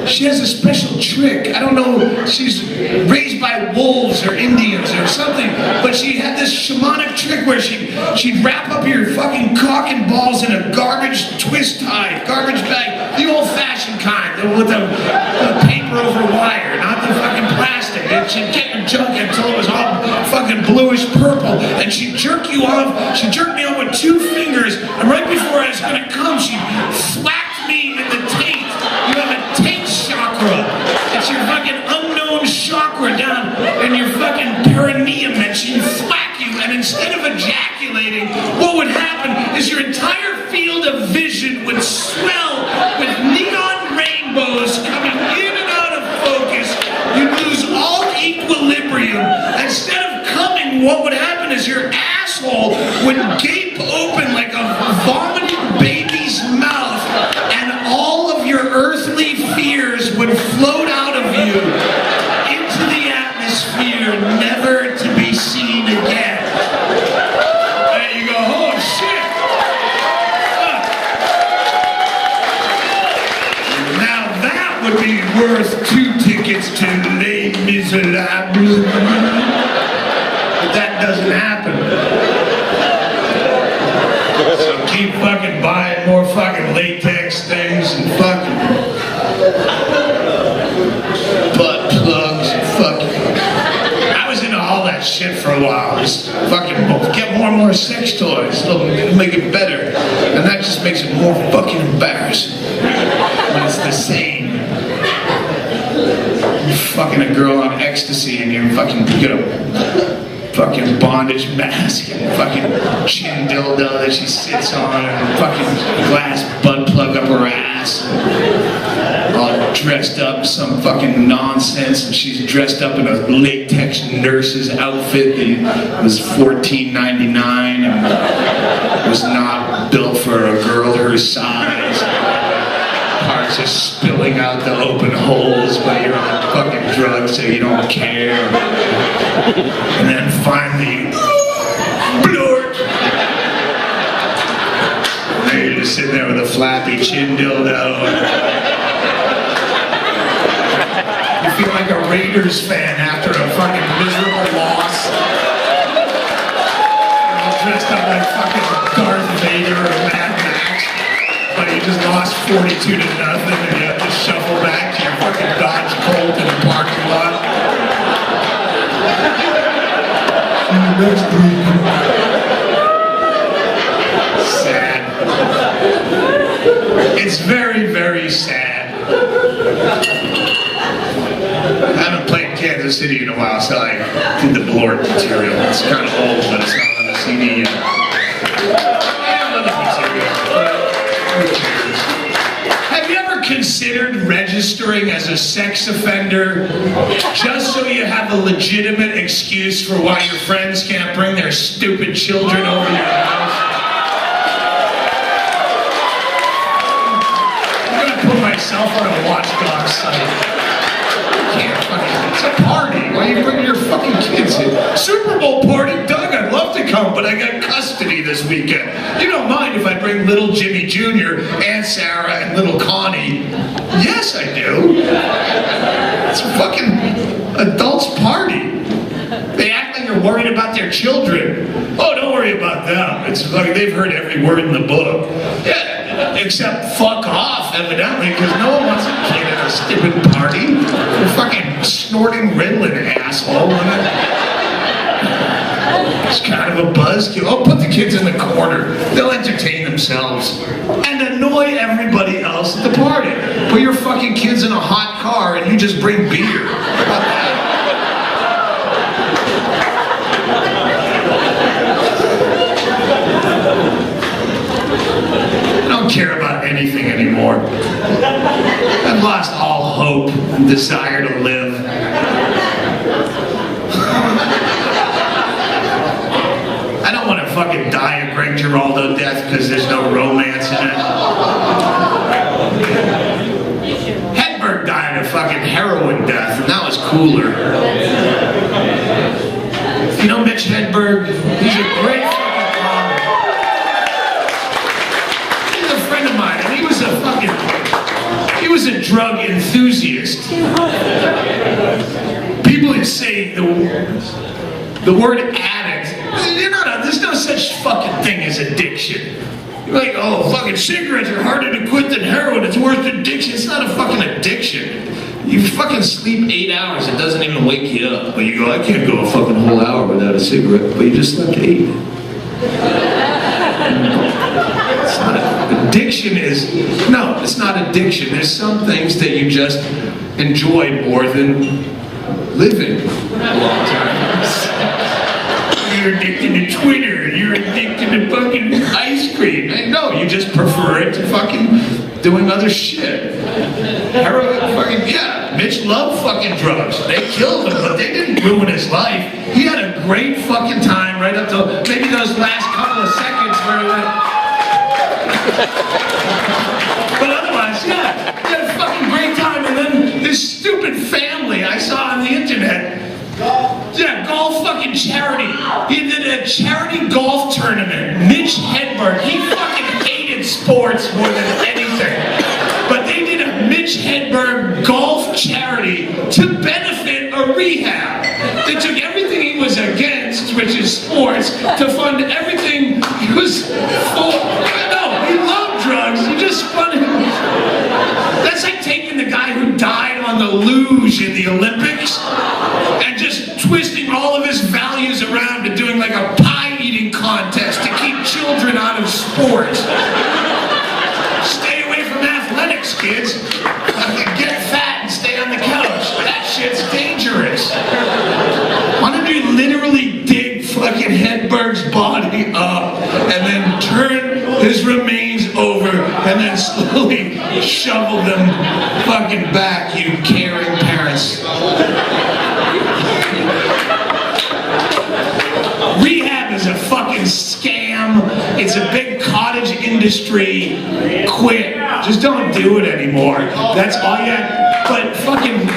she has a special trick. I don't know, she's raised by wolves or Indians or something, but she had this shamanic trick where she'd wrap up your fucking cock and balls in a garbage twist tie, garbage bag, the old-fashioned kind, with the paper over wire, not the fucking plastic. And she'd get your junk until it was all fucking bluish purple, and she'd jerk you off. She jerked me off with 2 fingers, and right before I was gonna come, she whacked me in the taint. You have a taint chakra. It's your fucking unknown chakra down in your fucking perineum, and she'd thwack you, and instead of ejaculating, what would happen is your entire field of vision would swell with neon rainbows coming in and out of focus. You'd lose all equilibrium. Instead of coming, what would happen is your asshole would gape open like a vomiting baby's mouth, and all of your earthly fears would float out of you into the atmosphere, never to be seen again. There you go. Oh shit! Now that would be worth 2 tickets to Les Miserables. But that doesn't happen. So keep fucking buying more fucking latex things and fucking butt plugs and fucking. I was into all that shit for a while. Just fucking get more and more sex toys. It'll make it better. And that just makes it more fucking embarrassing. When it's the same. You're fucking a girl on ecstasy and you're fucking, you know, fucking bondage mask and fucking chin dildo that she sits on and fucking glass butt plug up her ass, all dressed up some fucking nonsense, and she's dressed up in a latex nurse's outfit that was $14.99 and was not built for a girl her size. Parts just spilling out the open holes, but you're on fucking drugs so you don't care. And then finally, Blort! And you're just sitting there with a flappy chin dildo. You feel like a Raiders fan after a fucking miserable loss. You're all dressed up like fucking Darth Vader or Mad Max. But you just lost 42 to nothing, and you have to shuffle back to your fucking Dodge Colt in the parking lot. See you next week. Sad. It's very, very sad. I haven't played Kansas City in a while, so I did the Blort material. It's kind of old, but it's not on the CD yet. Have you ever considered registering as a sex offender just so you have a legitimate excuse for why your friends can't bring their stupid children over your house? I'm gonna put myself on a watchdog site. It's a party. Why are you bringing your fucking kids in? Super Bowl party? Doug, I'd love to come, but I got custody this weekend. You don't mind if I bring little Jimmy Jr., Aunt Sarah, and little Connie? Yes, I do. It's a fucking adults' party. They act like a are worried about their children. Oh, don't worry about them. It's like they've heard every word in the book. Yeah, except fuck off, evidently, because no one wants a kid at a stupid party. You're fucking snorting Ritalin, asshole. It's kind of a buzzkill. Oh, put the kids in the corner. They'll entertain themselves and annoy everybody else at the party. Put your fucking kids in a hot car and you just bring beer. How about that? I don't care about anything anymore. I've lost all hope and desire to live. I don't want to fucking die a Greg Giraldo death because there's no romance in it. Hedberg died a fucking heroin death, and that was cooler. You know Mitch Hedberg? He's a great fucking comic. He's a friend of mine, and he was a drug enthusiast. People that say the word addict, there's no such fucking thing as addiction. You're like, oh, fucking cigarettes are harder to quit than heroin, it's worse than addiction. It's not a fucking addiction. You fucking sleep 8 hours, it doesn't even wake you up. But you go, I can't go a fucking whole hour without a cigarette, but you just slept 8. It's not addiction it's not addiction. There's some things that you just enjoy more than living a long time. You're addicted to Twitter, you're addicted to fucking ice cream. No, you just prefer it to fucking doing other shit. Heroin, fucking, yeah, Mitch loved fucking drugs. They killed him, but they didn't ruin his life. He had a great fucking time right up to maybe those last couple of seconds where he went. But otherwise, yeah, he had a fucking great time. And then this stupid family I saw on the internet. Yeah, golf fucking charity. He did a charity golf tournament. Mitch Hedberg, he fucking hated sports more than anything. But they did a Mitch Hedberg golf charity to benefit a rehab. They took everything he was against, which is sports, to fund everything he was for. No, he loved drugs. He just funded him. That's like taking the guy who died on the luge in the Olympics and just twisting all of his values around to doing like a pie eating contest to keep children out of sports. Stay away from athletics, kids. Get fat and stay on the couch. That shit's dangerous. Why don't you literally dig fucking Hedberg's body up and then turn his remains over and then slowly shovel them fucking back, you caring parents. Rehab is a fucking scam. It's a big cottage industry. Quit. Just don't do it anymore. That's all you have. But fucking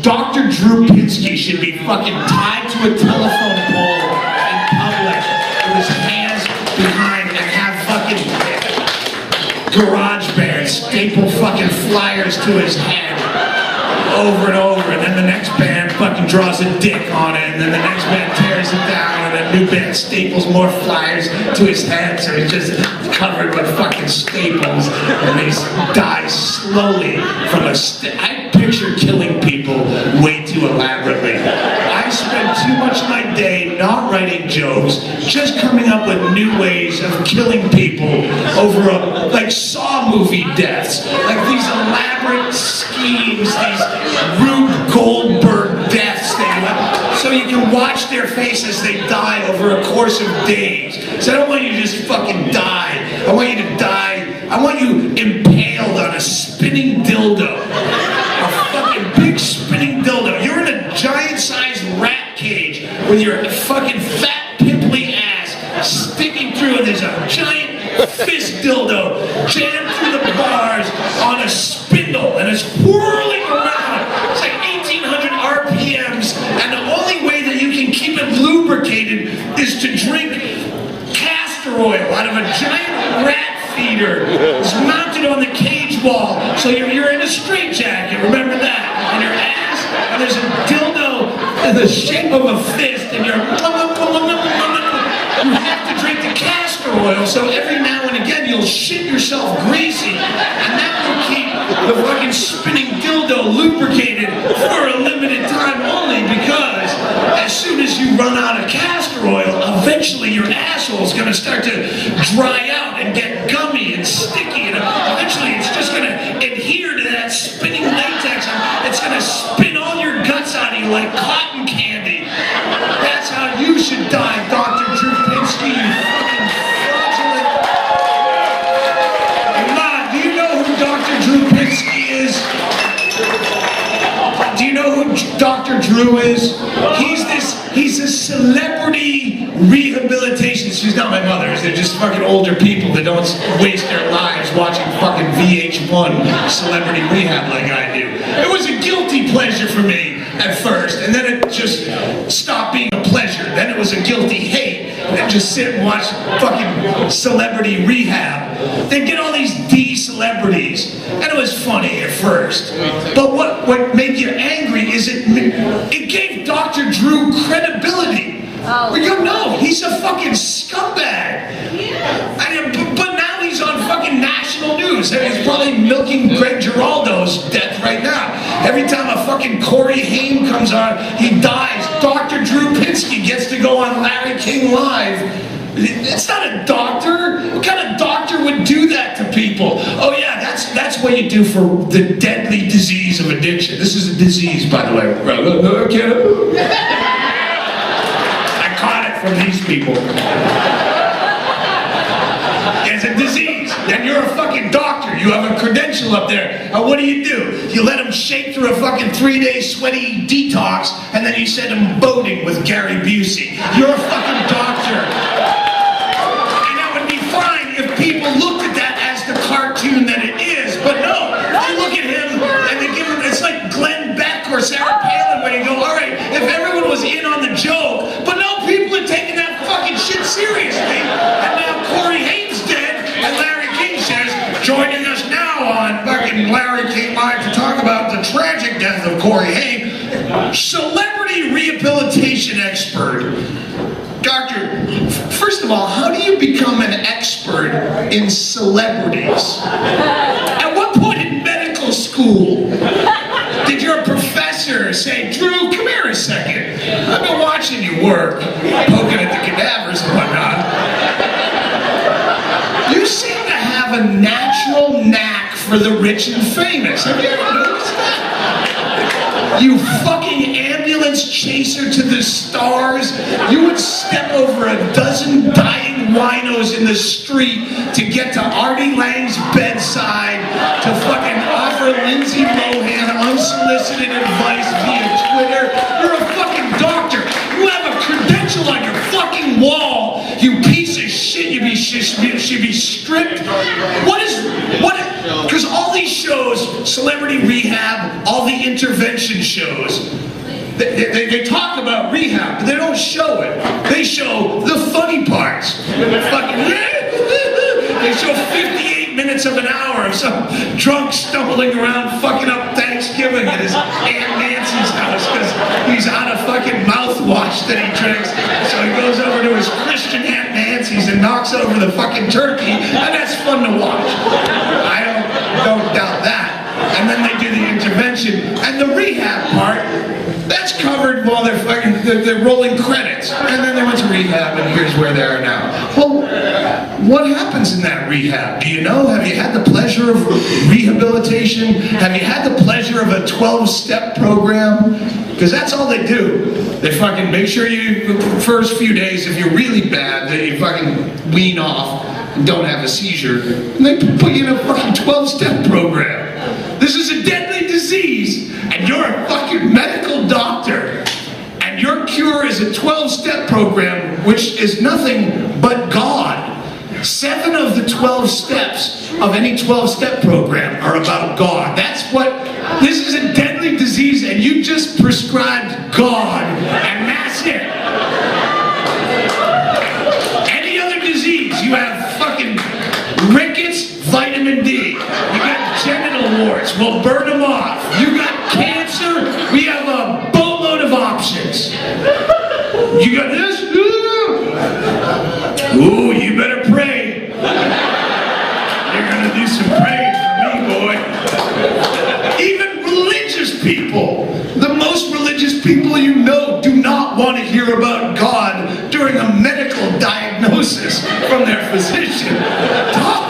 Dr. Drew Pinsky should be fucking tied to a telephone pole in public with his hands behind and have fucking garage band staple fucking flyers to his head over and over, and then the next band fucking draws a dick on it, and then the next band tears it down, and then new band staples more flyers to his head, so he's just covered with fucking staples, and he dies slowly from I picture killing people way too elaborately. I spend too much of my day not writing jokes, just coming up with new ways of killing people over like Saw movie deaths, like these elaborate schemes, these Rube Goldberg deaths, so you can watch their faces they die over a course of days. So I don't want you to just fucking die. I want you to die. I want you impaled on a spinning dildo. A fucking big spinning dildo. You're in a giant-sized rat cage with your fucking fat, pimply ass sticking through, and there's a giant fist dildo jammed through the bars on a spindle, and it's whirling around. It's like 1,800 RPMs, and the only way that you can keep it lubricated is to drink castor oil out of a giant rat feeder. It's mounted on the cage wall, so you're in a straitjacket, remember that, and your ass, and there's a dildo in the shape of a fist, and you have to drink the castor oil, so every now and again you'll shit yourself greasy, and that will keep the fucking spinning dildo lubricated for a limited time only, because as soon as you run out of castor oil, eventually your asshole is going to start to dry out and get gummy and sticky, and eventually it's just going to adhere to that spinning latex, and it's going to spin all your guts out of you like cotton candy. That's how you should die, Dr. Drew Pinsky, you fucking fraudulent. Ma, do you know who Dr. Drew Pinsky is? Do you know who Dr. Drew is? He's a celebrity rehabilitation. She's not my mother. They're just fucking older people that don't waste their lives watching fucking VH1 celebrity rehab like I do. It was a guilty pleasure for me at first, and then it just stopped being a pleasure. Then it was a guilty hate, and then just sit and watch fucking celebrity rehab. They get all these D-celebrities, and it was funny at first. But what made you angry is it gave Dr. Drew credibility. Oh. We go, no, he's a fucking scumbag. Yeah. But now he's on fucking national news. He's probably milking Greg Giraldo's death right now. Every time a fucking Corey Haim comes on, he dies. Dr. Drew Pinsky gets to go on Larry King Live. It's not a doctor. What kind of doctor would do that to people? Oh yeah, that's what you do for the deadly disease of addiction. This is a disease, by the way. I caught it from these people. It's a disease. And you're a fucking doctor. You have a credential up there. And what do? You let them shake through a fucking 3-day sweaty detox, and then you send them boating with Gary Busey. You're a fucking doctor. If people looked at that as the cartoon that it is, but no, they look at him and they give him, it's like Glenn Beck or Sarah Palin, where you go, all right, if everyone was in on the joke, but no, people are taking that fucking shit seriously, and now Corey Haim's dead, and Larry King says, joining us now on fucking Larry King Live to talk about the tragic death of Corey Haim, celebrity rehabilitation expert. Doctor, first of all, how do you become an expert in celebrities? At what point in medical school did your professor say, Drew, come here a second. I've been watching you work, poking at the cadavers and whatnot. You seem to have a natural knack for the rich and famous. Have you ever noticed that? You fucking ambulance chaser to the stars. You would step over a dozen dying winos in the street to get to Artie Lang's bedside to fucking offer Lindsay Lohan unsolicited advice via Twitter. You're a fucking doctor. You have a credential on your fucking wall. You piece of shit. Should be stripped. Because all these shows, Celebrity Rehab, all the intervention shows, they talk about rehab, but they don't show it. They show the funny parts. They show 58 minutes of an hour of some drunk stumbling around fucking up Thanksgiving at his Aunt Nancy's house because he's out of fucking mouthwash that he drinks. So he goes over to his Christian Aunt Nancy's and knocks over the fucking turkey, and that's fun to watch. I don't doubt that. And then they do the intervention, and the rehab part, that's covered while they're rolling credits. And then they went to rehab, and here's where they are now. Well, what happens in that rehab? Do you know? Have you had the pleasure of rehabilitation? Have you had the pleasure of a 12-step program? Because that's all they do. They fucking make sure you, the first few days, if you're really bad, that you fucking wean off and don't have a seizure. And they put you in a fucking 12-step program. This is a deadly disease, and you're a fucking medical doctor, and your cure is a 12-step program, which is nothing but God. 7 of the 12 steps of any 12-step program are about God. That's what, this is a deadly disease, and you just prescribed God, and that's it. Any other disease, you have fucking rickets, vitamin D. You got genital warts, we'll burn them off. You got cancer, we have a boatload of options. you got this? Ooh, you better pray. You're gonna do some praying for me, boy. Even religious people, the most religious people you know, do not want to hear about God during a medical diagnosis from their physician. Doc,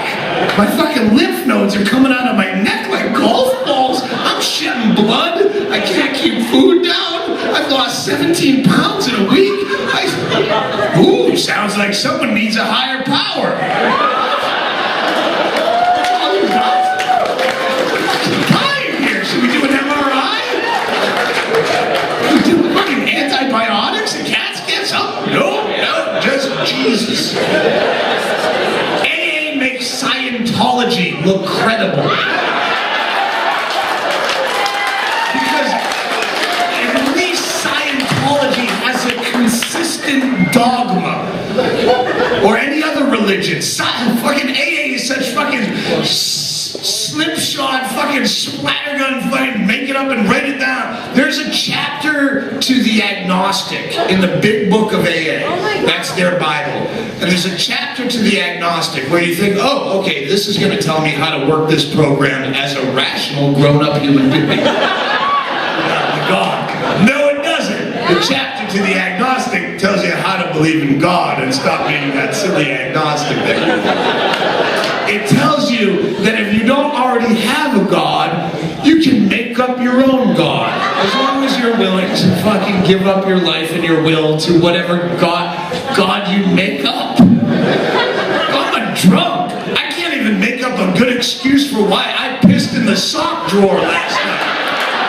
my fucking lymph nodes are coming out of my neck like golf balls. I'm shitting blood. I can't keep food down. I've lost 17 pounds in a week. Ooh, sounds like someone needs a higher power. Should we do an MRI? We do fucking antibiotics and CAT scans? Oh, no, just Jesus. AA makes Scientology look credible. Because at least Scientology has a consistent dogma. Or any other religion. Fucking AA is such fucking slipshod, fucking splattergun, fucking make it up and write it down. There's a chapter to the agnostic in the big book of AA. That's their Bible. And there's a chapter to the agnostic where you think, oh, okay, this is going to tell me how to work this program as a rational, grown-up human being. God. No, it doesn't. The chapter to the agnostic tells you how to believe in God and stop being that silly agnostic thing. It tells you that if you don't already have a God, you can make up your own God. As long as you're willing to fucking give up your life and your will to whatever God you make up. I'm a drunk. I can't even make up a good excuse for why I pissed in the sock drawer last night.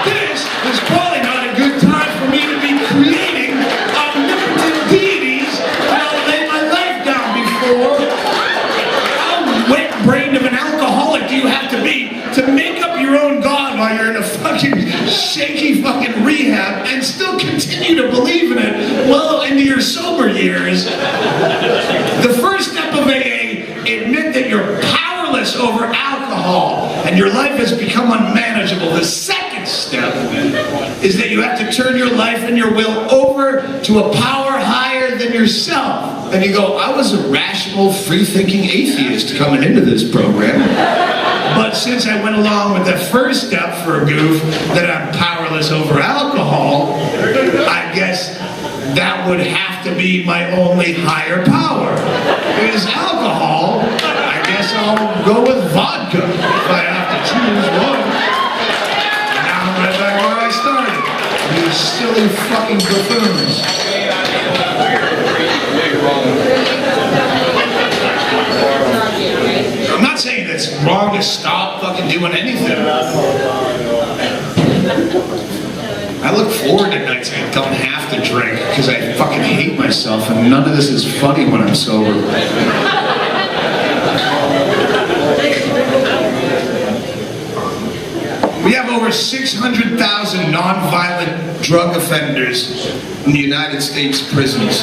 This is probably not a good time for me to be creating omnipotent deities that I'll lay my life down before. Brain of an alcoholic do you have to be to make up your own God while you're in a fucking shaky fucking rehab and still continue to believe in it well into your sober years? The first step of AA, admit that you're powerless over alcohol and your life has become unmanageable. The second step is that you have to turn your life and your will over to a power higher than yourself. And you go, I was a rational, free-thinking atheist coming into this program. But since I went along with the first step for a goof, that I'm powerless over alcohol, I guess that would have to be my only higher power. Because alcohol, I guess I'll go with vodka if I have to choose one. And now I'm right back where I started. These silly fucking buffoons. I'm not saying it's wrong to stop fucking doing anything. I look forward to nights I don't have to drink because I fucking hate myself and none of this is funny when I'm sober. We have over 600,000 nonviolent drug offenders in the United States prisons.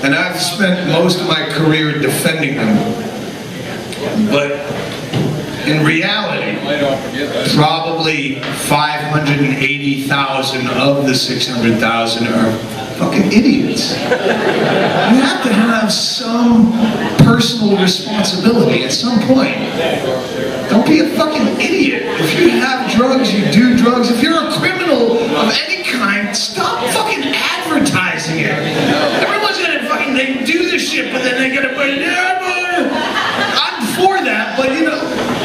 And I've spent most of my career defending them. But in reality, probably 580,000 of the 600,000 are fucking idiots. You have to have some personal responsibility at some point. Don't be a fucking idiot. If you have drugs, you do drugs. If you're a criminal of any kind, stop fucking advertising it. Everyone's gonna fucking, they do this shit, but then they gotta put it, I'm for that, but you know,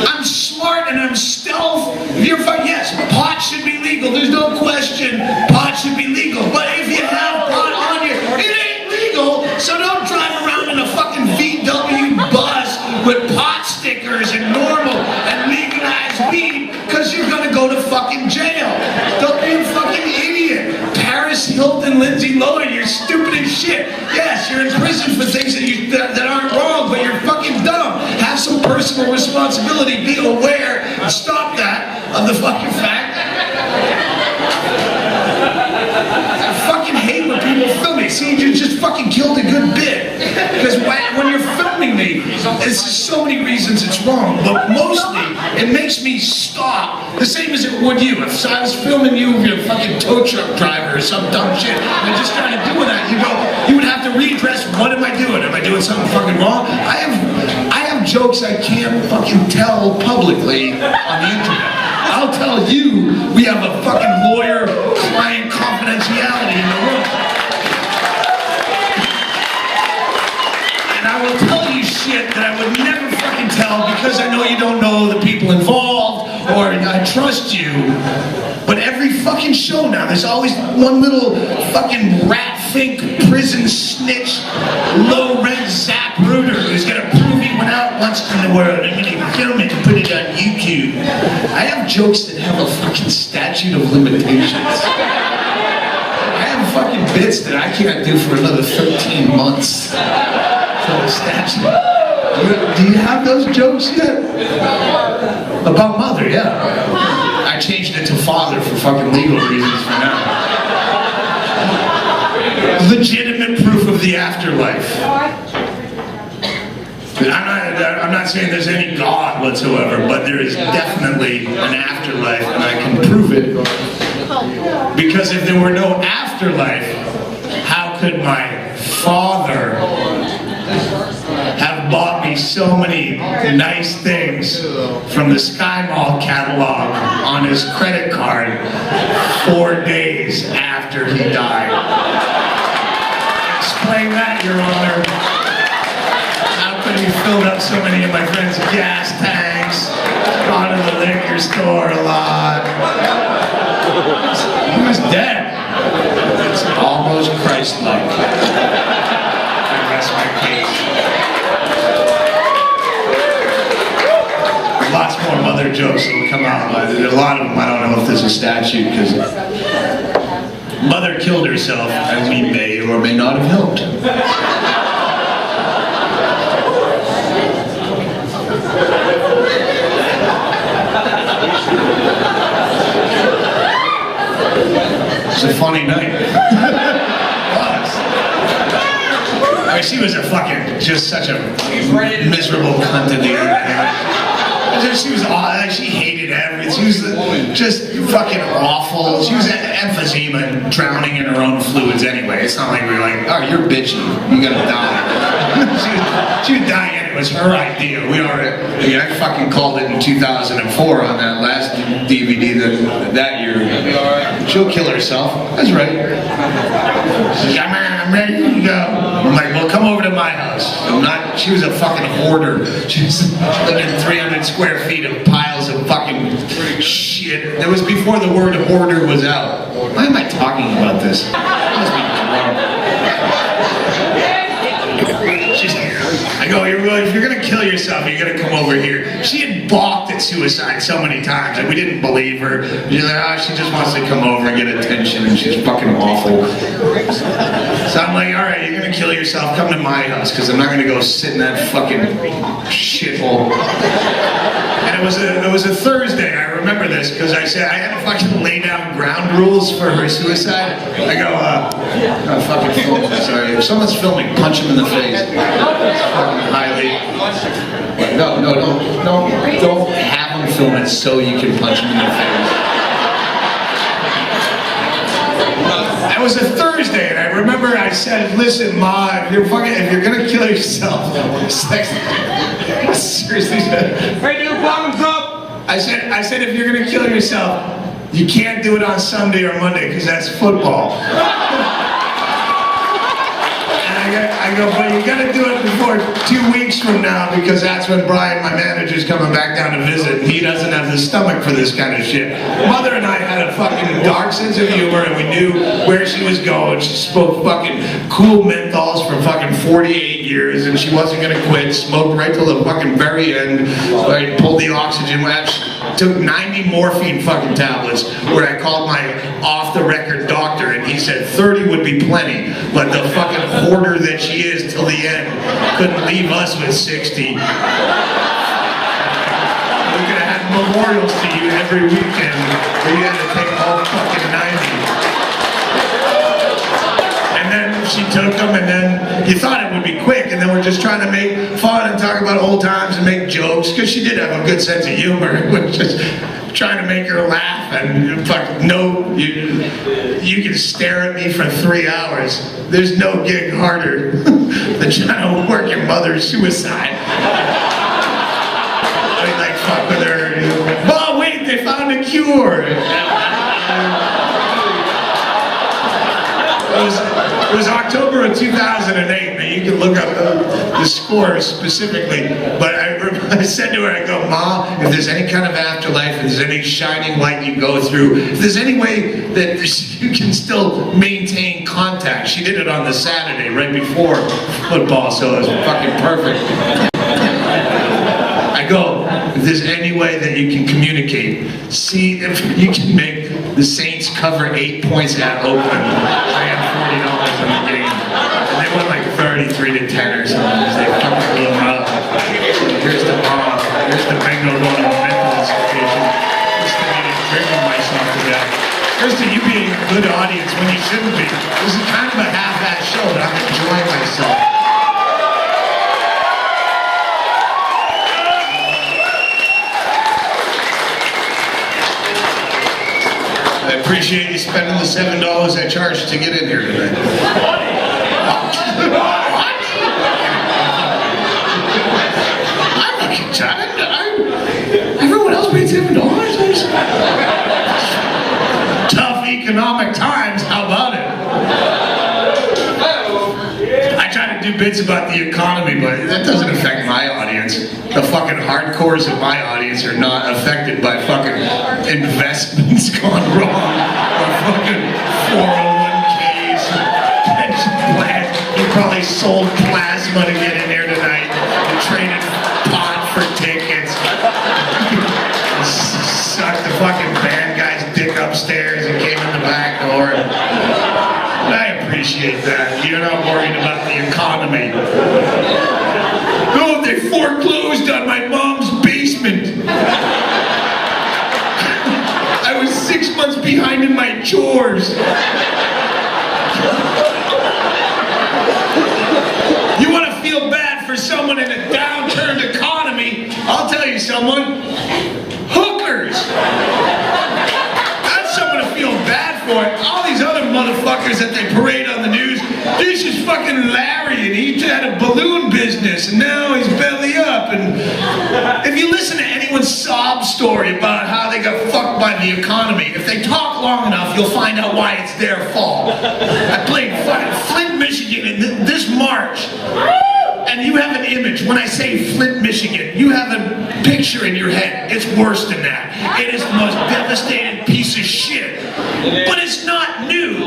I'm smart and I'm stealth. If you're fucking, yes, pot should be legal. There's no question pot should be legal. But if you have pot on you, it ain't legal, so don't drive around in a fucking VW bus with pot stickers and normal and legalized weed, because you're gonna go to fucking jail. Don't be a fucking idiot. Paris Hilton, Lindsay Lohan, you're stupid as shit. Yes, you're in prison for things that aren't wrong, but you're fucking dumb. Have some personal responsibility. Be aware and stop that of the fucking fact. I fucking hate when people film me. See, you just fucking killed a good bit. Because when you're filming me, There's so many reasons it's wrong, but mostly it makes me stop. The same as it would you. If I was filming you with a fucking tow truck driver or some dumb shit, and I'm just trying to do that, you would have to readdress, what am I doing? Am I doing something fucking wrong? I have jokes I can't fucking tell publicly on the internet. I'll tell you, we have a fucking lawyer-client confidentiality in the room. And I will tell you shit that I would never fucking tell because I know you don't know the people involved or I trust you. But every fucking show now, there's always one little fucking rat-fink, prison snitch, low-rent zapruder who's gonna prove he went out once in the world and gonna film it and put it on YouTube. I have jokes that have a fucking statute of limitations. I have fucking bits that I can't do for another 13 months. The statue. Do you have those jokes yet? About mother, yeah. I changed it to father for fucking legal reasons for now. Legitimate proof of the afterlife. I'm not saying there's any God whatsoever, but there is definitely an afterlife, and I can prove it. Because if there were no afterlife, how could my father have bought me so many nice things from the Sky Mall catalog on his credit card 4 days after he died? Explain that, Your Honor. How could he filled up so many of my friends' gas tanks, gone to the liquor store a lot? He was dead. It's almost Christ-like. I rest my case. Lots more mother jokes that will come out, but a lot of them I don't know if there's a statute because mother killed herself and we may or may not have helped. It's a funny night. I mean, she was a fucking, just such a miserable cunt at the end. She was like, she hated everything. She was just fucking awful. She was emphysema and drowning in her own fluids anyway. It's not like we were like, oh, you're bitchy. You gotta die. she would die anyway. It was her idea. I fucking called it in 2004 on that last DVD that year. She'll kill herself. That's right. She's like, I'm ready to go. I'm like, well, come over to my house. She was a fucking hoarder. She was living in 300 square feet of piles of fucking shit. That was before the word hoarder was out. Why am I talking about this? I must be I go, if you're gonna kill yourself, you're gonna come over here. She had balked at suicide so many times, and we didn't believe her. She's like, oh, she just wants to come over and get attention, and she's fucking awful. So I'm like, all right, you're gonna kill yourself, come to my house, because I'm not gonna go sit in that fucking shithole. And it was a Thursday, I remember this, because I said, I had to fucking lay down ground rules for her suicide. I go, fucking film, sorry, if someone's filming, punch him in the face. Fucking highly. No, don't have them film it so you can punch him in the face. That was a Thursday, and I remember I said, listen, Ma, if you're gonna kill yourself, I seriously said,
hey, dude, bottoms up!
I said, if you're gonna kill yourself, you can't do it on Sunday or Monday, because that's football. I go, but you gotta do it before 2 weeks from now, because that's when Brian, my manager's coming back down to visit, and he doesn't have the stomach for this kind of shit. Mother and I had a fucking dark sense of humor, and we knew where she was going. She smoked fucking cool menthols for fucking 48 years, and she wasn't gonna quit. Smoked right till the fucking very end. I pulled the oxygen latch. Took 90 morphine fucking tablets, where I called my off-the-record doctor, and he said 30 would be plenty, but the fucking hoarder that she is till the end couldn't leave us with 60. We could have had memorials to you every weekend, where you had to take all fucking 90. And then she took them, and then you thought it would be quick, and then we're just trying to make fun and talk about old times and make jokes, because she did have a good sense of humor, which is trying to make her laugh. And fuck, no, you can stare at me for 3 hours. There's no gig harder than trying to work your mother's suicide. I'd like fuck with her. Oh wait, they found a cure. It was October of 2008. Now you can look up the scores specifically. But I said to her, I go, Ma, if there's any kind of afterlife, if there's any shining light you go through, if there's any way that you can still maintain contact. She did it on the Saturday right before football, so it was fucking perfect. I go, if there's any way that you can communicate, see if you can make the Saints cover 8 points at Oakland. I have $40 in the game. And they won like 33-10 or something. They fucking blew them up. Here's the bomb. Here's the bingo going to mental institution. Here's the me drinking myself to death. Here's to you being a good audience when you shouldn't be. This is kind of a half-ass show, but I'm enjoying myself. I appreciate you spending the $7 I charged to get in here today. What? I'm fucking tired. Everyone else paid $7. Tough economic times. How about it? I try to do bits about the economy, but that doesn't affect my audience. The fucking hardcores of my audience are not affected by fucking investments gone wrong or fucking 401ks, pension plans. You probably sold plasma to get in here tonight and traded pot for tickets. Sucked the fucking band guy's dick upstairs and came in the back door. I appreciate that. You're not worried about the economy. No, they foreclosed on my mom's basement. I was 6 months behind in my chores. You want to feel bad for someone in a downturned economy? I'll tell you someone. Hookers. That's someone to feel bad for. All these other motherfuckers that they parade on the news. This is fucking Larry, and he had a balloon business, and now he's belly up. And if you listen to anyone's sob story about how they got fucked by the economy, if they talk long enough, you'll find out why it's their fault. I played fucking Flint, Michigan in this March. And you have an image. When I say Flint, Michigan, you have a picture in your head. It's worse than that. It is the most devastating piece of shit. But it's not new.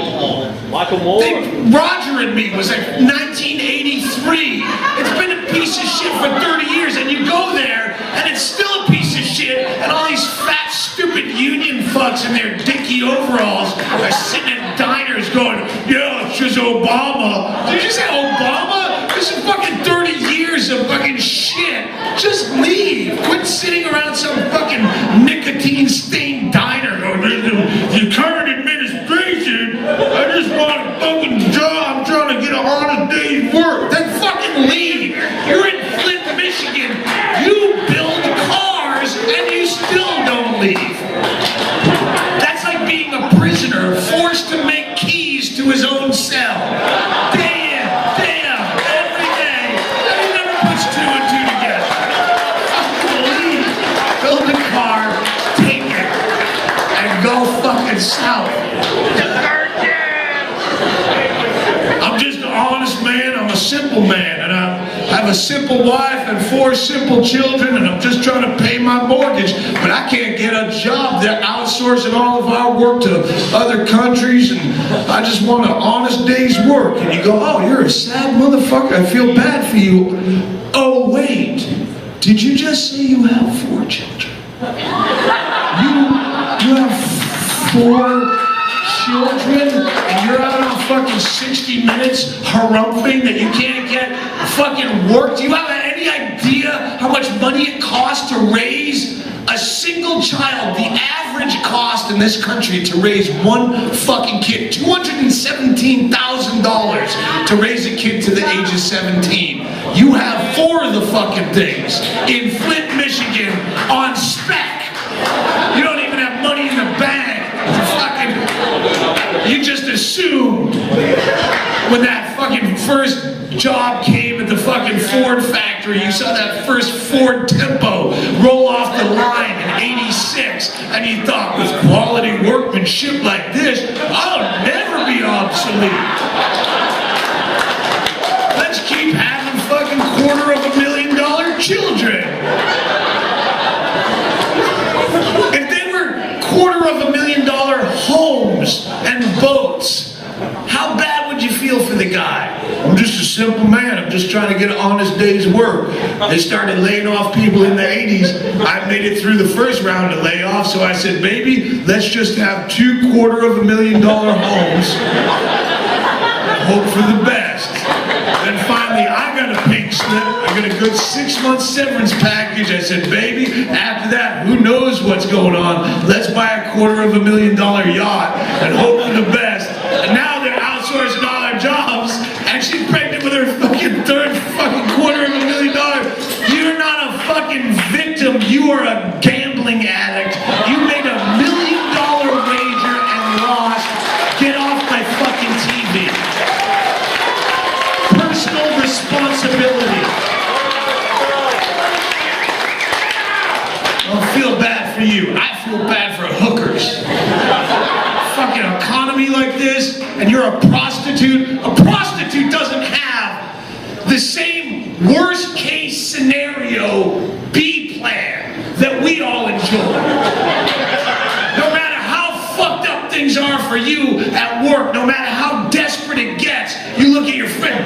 Roger and Me was like 1983. It's been a piece of shit for 30 years, and you go there, and it's still a piece of shit, and all these fat, stupid union fucks in their dicky overalls are sitting in diners going, yeah, it's just Obama. Did you say Obama? This is fucking 30 years of fucking shit. Just leave. Quit sitting around some fucking nicotine-stained diner going, the current administration, I just want a fucking job. I'm trying to get an honest day's work. Then fucking leave. You're in Flint, Michigan. You build cars and you still don't leave. That's like being a prisoner forced to make keys to his own cell. Day in, day out, every day. And he never puts two and two together. Leave. Build a car, take it, and go fucking south. I'm just an honest man. I'm a simple man, and I have a simple wife and 4 simple children, and I'm just trying to pay my mortgage. But I can't get a job. They're outsourcing all of our work to other countries, and I just want an honest day's work. And you go, oh, you're a sad motherfucker. I feel bad for you. Oh, wait. Did you just say you have 4 children? You have 4 children, and you're out on fucking 60 Minutes harumphing that you can't get fucking work? Do you have any idea how much money it costs to raise a single child? The average cost in this country to raise one fucking kid, $217,000 to raise a kid to the age of 17. You have 4 of the fucking things in Flint, Michigan on spec. You don't even have money in the bank. You just assumed when that fucking first job came at the fucking Ford factory, you saw that first Ford Tempo roll off the line in '86, and you thought, with quality workmanship like this, I'll never be obsolete. Let's keep having fucking $250,000 children. If they were $250,000 homes and boats, how bad would you feel for the guy? I'm just a simple man. I'm just trying to get an honest day's work. They started laying off people in the 80s. I made it through the first round of layoffs, so I said, baby, let's just have $250,000 homes. Hope for the best. Then finally, I got a pink slip. I got a good 6-month severance package. I said, baby, after that, who knows what's going on? Let's buy a $250,000 yacht and hope for the best. And now they're outsourcing all our jobs, and she's pregnant with her fucking third fucking $250,000. You're not a fucking victim. You are a gambling addict. You made $1 million wager and lost. Get off my fucking TV. Personal responsibility. I don't feel bad for you. I feel bad for hookers. Fucking economy like this, and you're a prostitute. A prostitute doesn't have the same worst case scenario B plan that we all enjoy. No matter how fucked up things are for you at work, no matter how desperate it gets, you look at your friend,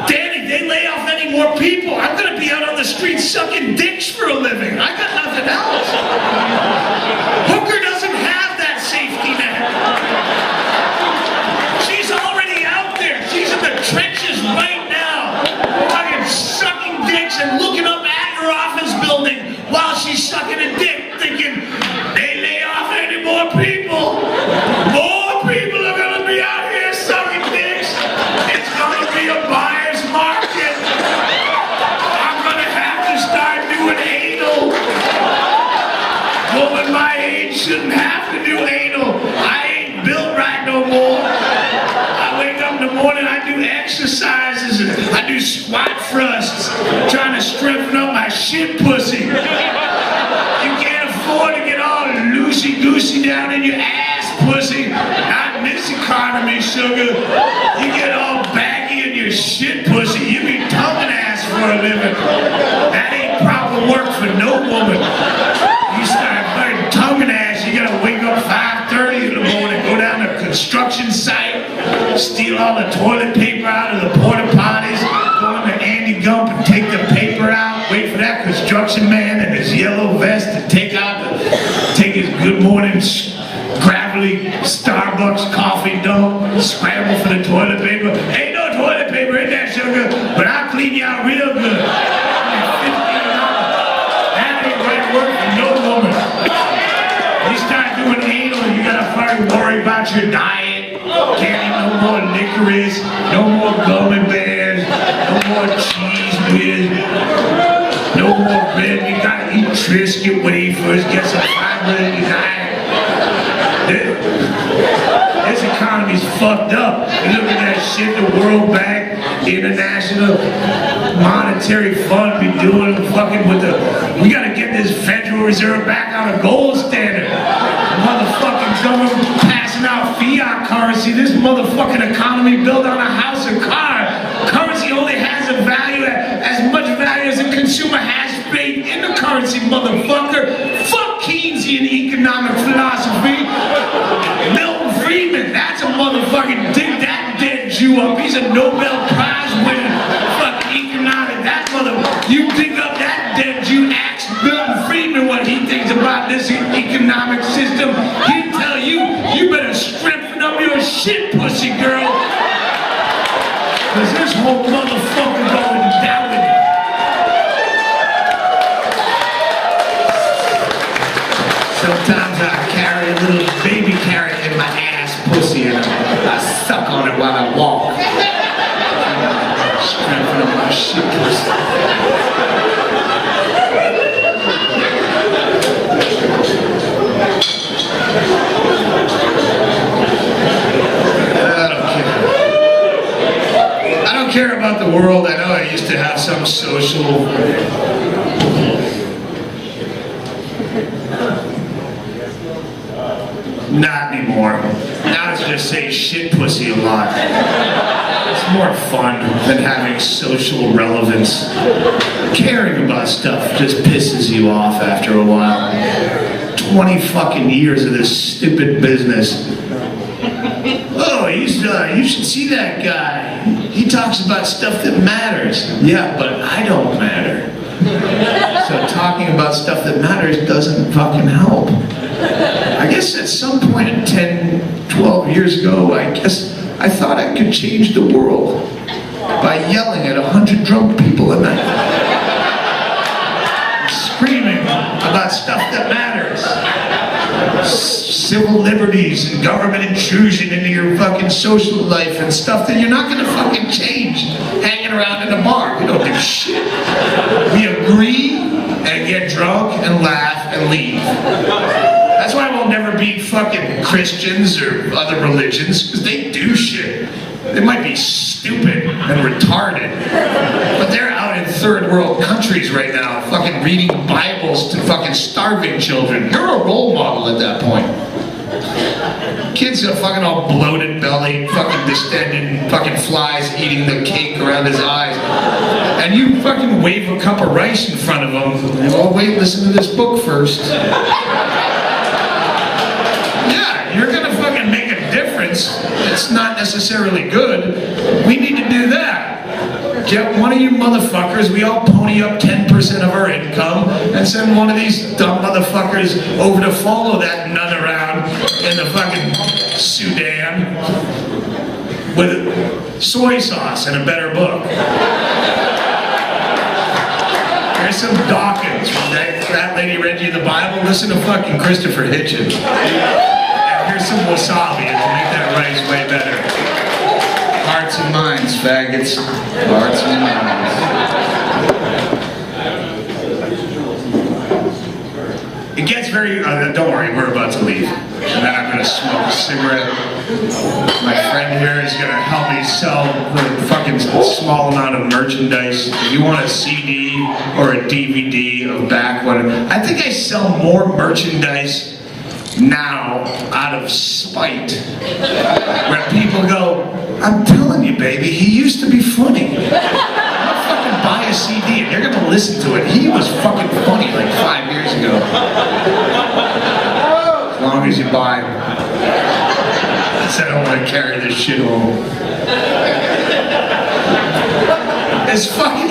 Danny, they lay off any more people, I'm gonna be out on the street sucking dicks for a living. I got nothing else. Hooker doesn't have that safety net. She's already out there. She's in the trenches right now, fucking sucking dicks and looking up at her office building while she's sucking a dick, thinking, they lay off any more people. More people are gonna be out here sucking dicks. It's gonna be a buyer's market. I'm gonna have to start doing anal. Woman my age shouldn't have to do anal. I ain't built right no more. I wake up in the morning, I do exercises, and I do squat thrusts, trying to strengthen up my shit pussy. You can't afford to get all loosey-goosey down in your ass pussy. Not in this economy, sugar. You get all baggy in your shit pussy. You be tonguing ass for a living. That ain't proper work for no woman. You start fucking tonguing ass, you gotta wake up 5:30 in the morning, go down to a construction site, steal all the toilet paper out of the porta potties, go into Andy Gump and take the paper out, wait for that construction man in his yellow vest to take his good morning gravelly Starbucks coffee dump, scramble for the toilet paper. Ain't no toilet paper in there, sugar, but I'll clean you out real good. That ain't right work for no woman. You start doing anal, you gotta fucking worry about your diet. Can't eat no more licorice, no more gummy bears, no more cheese whiz, no more bread. You gotta eat Triscuit wafers, get some fiber in your diet. This economy's fucked up. You look at that shit the World Bank, International Monetary Fund be doing fucking with the... We gotta get this Federal Reserve back on a gold standard. Motherfucking government passing out fiat currency. This motherfucking economy built on a house and car. Currency only has a value, as much value as a consumer has faith in the currency, motherfucker. Fuck Keynesian economic philosophy. Milton Friedman, that's a motherfucking dig that dead Jew up. He's a Nobel Prize winning fucking economic. That motherfucker, you dig up that dead Jew, ask Milton Friedman what he thinks about this economic system. He'd tell you, you better strengthen up your shit, pussy girl. Cause this whole motherfucker going down with it. Sometimes I carry a little baby carrot in my ass pussy and I suck on it while I walk. Strengthen up my shit pussy. used to have some social... Not anymore. Now it's just say shit pussy a lot. It's more fun than having social relevance. Caring about stuff just pisses you off after a while. 20 fucking years of this stupid business. Oh, you should see that guy. He talks about stuff that matters. Yeah, but I don't matter. So talking about stuff that matters doesn't fucking help. I guess at some point 10, 12 years ago, I thought I could change the world by yelling at 100 drunk people a night. Screaming about stuff that matters. Civil liberties and government intrusion into your fucking social life and stuff that you're not gonna fucking change hanging around in a bar. We don't do shit. We agree and get drunk and laugh and leave. That's why we'll never beat fucking Christians or other religions, because they do shit. They might be stupid and retarded, but they're out in third world countries right now, fucking reading Bibles to fucking starving children. You're a role model at that point. Kids are fucking all bloated belly, fucking distended, fucking flies eating the cake around his eyes. And you fucking wave a cup of rice in front of them. Oh wait, listen to this book first. You're gonna fucking make a difference. It's not necessarily good. We need to do that. Get one of you motherfuckers, we all pony up 10% of our income and send one of these dumb motherfuckers over to follow that nut around in the fucking Sudan with soy sauce and a better book. Here's some Dawkins. That lady read you the Bible. Listen to fucking Christopher Hitchens. Here's some wasabi to make that rice way better. Hearts and minds, faggots. Hearts and minds. It gets very... don't worry, we're about to leave. And then I'm going to smoke a cigarette. My friend here is going to help me sell the fucking small amount of merchandise. If you want a CD or a DVD of back when... I think I sell more merchandise now out of spite, where people go, I'm telling you baby, he used to be funny. I'm gonna fucking buy a CD and you're gonna listen to it. He was fucking funny like 5 years ago. As long as you buy him. I don't want to carry this shit home. It's fucking,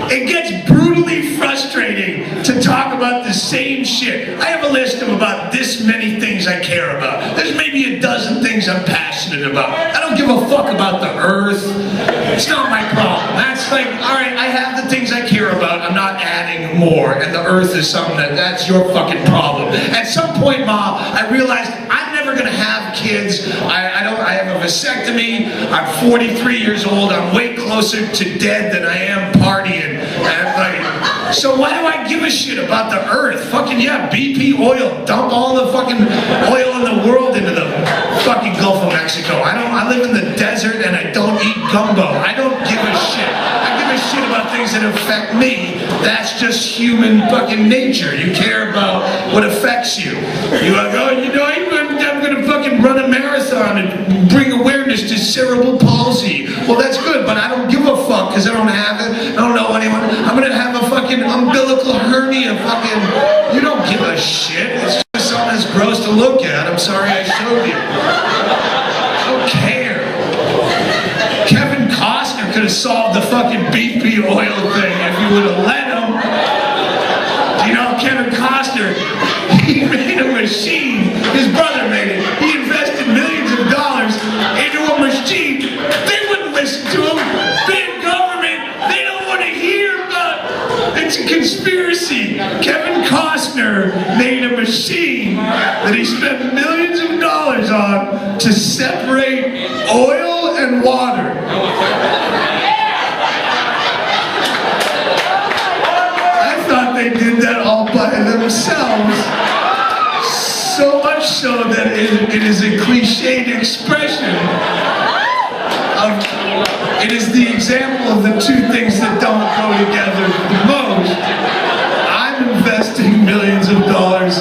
it gets brutally frustrating to talk about the same shit. I have a list of about this many things I care about. There's maybe a dozen things I'm passionate about. I don't give a fuck about the earth. It's not my problem. That's like, alright, I have the things I care about. I'm not adding more. And the earth is something that's your fucking problem. At some point, Ma, I realized I'm never gonna have kids. I have a vasectomy. I'm 43 years old. I'm way closer to dead than I am partying. And so why do I give a shit about the earth? Fucking yeah, BP oil. Dump all the fucking oil in the world into the fucking Gulf of Mexico. I live in the desert and I don't eat gumbo. I don't give a shit. I give a shit about things that affect me. That's just human fucking nature. You care about what affects you. You go, I'm gonna fucking run a marathon and bring awareness to cerebral palsy. Well, that's good, but I don't give a fuck because I don't have it. I don't know anyone. I'm gonna have a fucking umbilical hernia. Fucking, you don't give a shit. It's just something that's gross to look at. I'm sorry I showed you. I don't care. Kevin Costner could have solved the fucking BP oil thing if you would have let him. You know, Kevin Costner, he made a machine. His brother made it. He invested millions of dollars into a machine. They wouldn't listen to him. Big government, they don't want to hear about it. It's a conspiracy. Kevin Costner made a machine that he spent millions of dollars on to separate oil and water. I thought they did that all by themselves. So much so that it is a cliched expression of It is the example of the two things that don't go together the most. I'm investing millions of dollars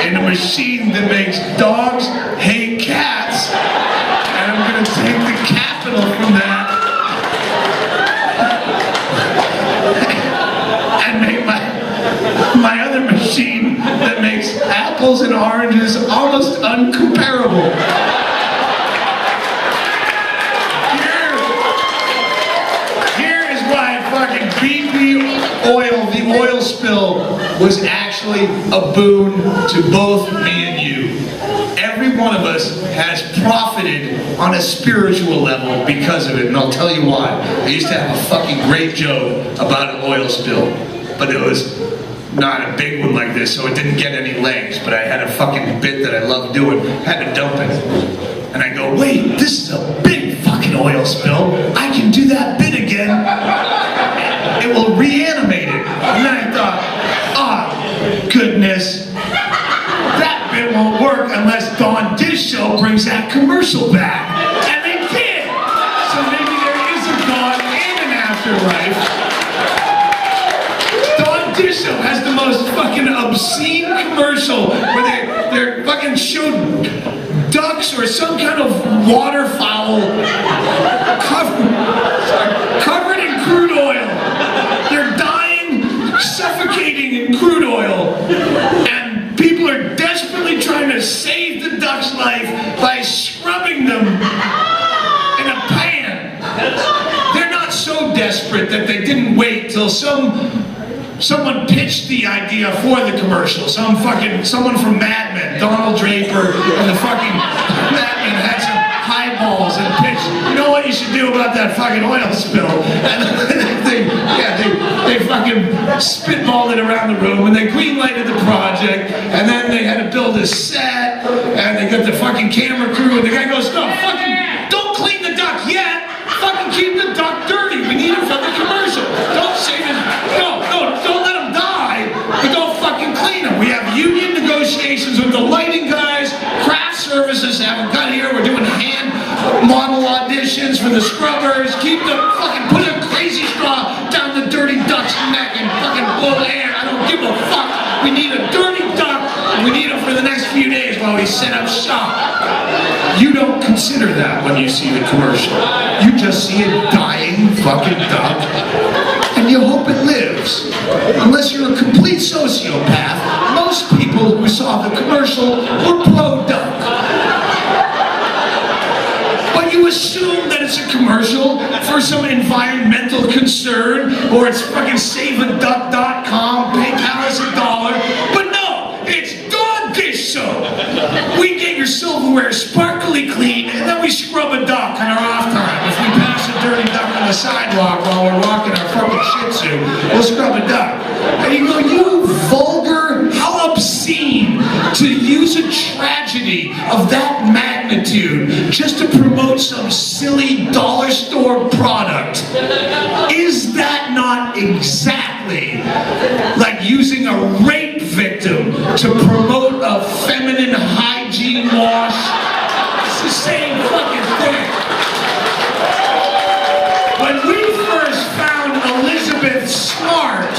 in a machine that makes dogs hate cats, and I'm going to take the capital from that and make my other machine that makes apples and oranges almost uncomparable. Fucking BP oil, the oil spill was actually a boon to both me and you. Every one of us has profited on a spiritual level because of it, and I'll tell you why. I used to have a fucking great joke about an oil spill, but it was not a big one like this, so it didn't get any legs, but I had a fucking bit that I loved doing, had to dump it. And I go, wait, this is a big fucking oil spill. I can do that bit again. It will reanimate it. And then I thought, oh, goodness. That bit won't work unless Dawn Dish Show brings that commercial back. And they did. So maybe there is a Dawn in an afterlife. Dawn Dish Show has the most fucking obscene commercial where they're fucking showed ducks or some kind of waterfowl covered in crude oil. They're dying, suffocating in crude oil, and people are desperately trying to save the duck's life by scrubbing them in a pan. They're not so desperate that they didn't wait till someone pitched the idea for the commercial. Someone from Mad Men, Donald Draper, and the fucking Mad Men had some highballs and pitched, you know what you should do about that fucking oil spill? And they fucking spitballed it around the room, and they green-lighted the project, and then they had to build a set, and they got the fucking camera crew, and the guy goes, no, fucking, don't clean the duck yet! Fucking keep the duck dirty, we need it for the commercial! Don't save it, don't let them die, but don't fucking clean them. We have union negotiations with the lighting guys, craft services haven't got here, we're doing hand model auditions for the scrubbers, put a crazy straw down the dirty duck's neck and fucking blow air, I don't give a fuck, we need a dirty duck, and we need it for the next few days while we set up shop. You don't consider that when you see the commercial. You just see a dying fucking duck, and you hope it lives. Unless you're a complete sociopath, most people who saw the commercial were pro-duck. But you assume that it's a commercial for some environmental concern, or it's fucking saveaduck.com, PayPal us $1. But no, it's Dawn Dish Show. We get your silverware sparkly clean, and then we scrub a duck on our off time. If we pass a dirty duck on the sidewalk while we're walking our fucking shih tzu, we'll scrub a duck. And you go, you vulgar, how obscene to use a tragedy of that magnitude just to promote some silly dollar store product. Is that not exactly like using a rape victim to promote a feminine hygiene wash? It's the same fucking thing. When we first found Elizabeth Smart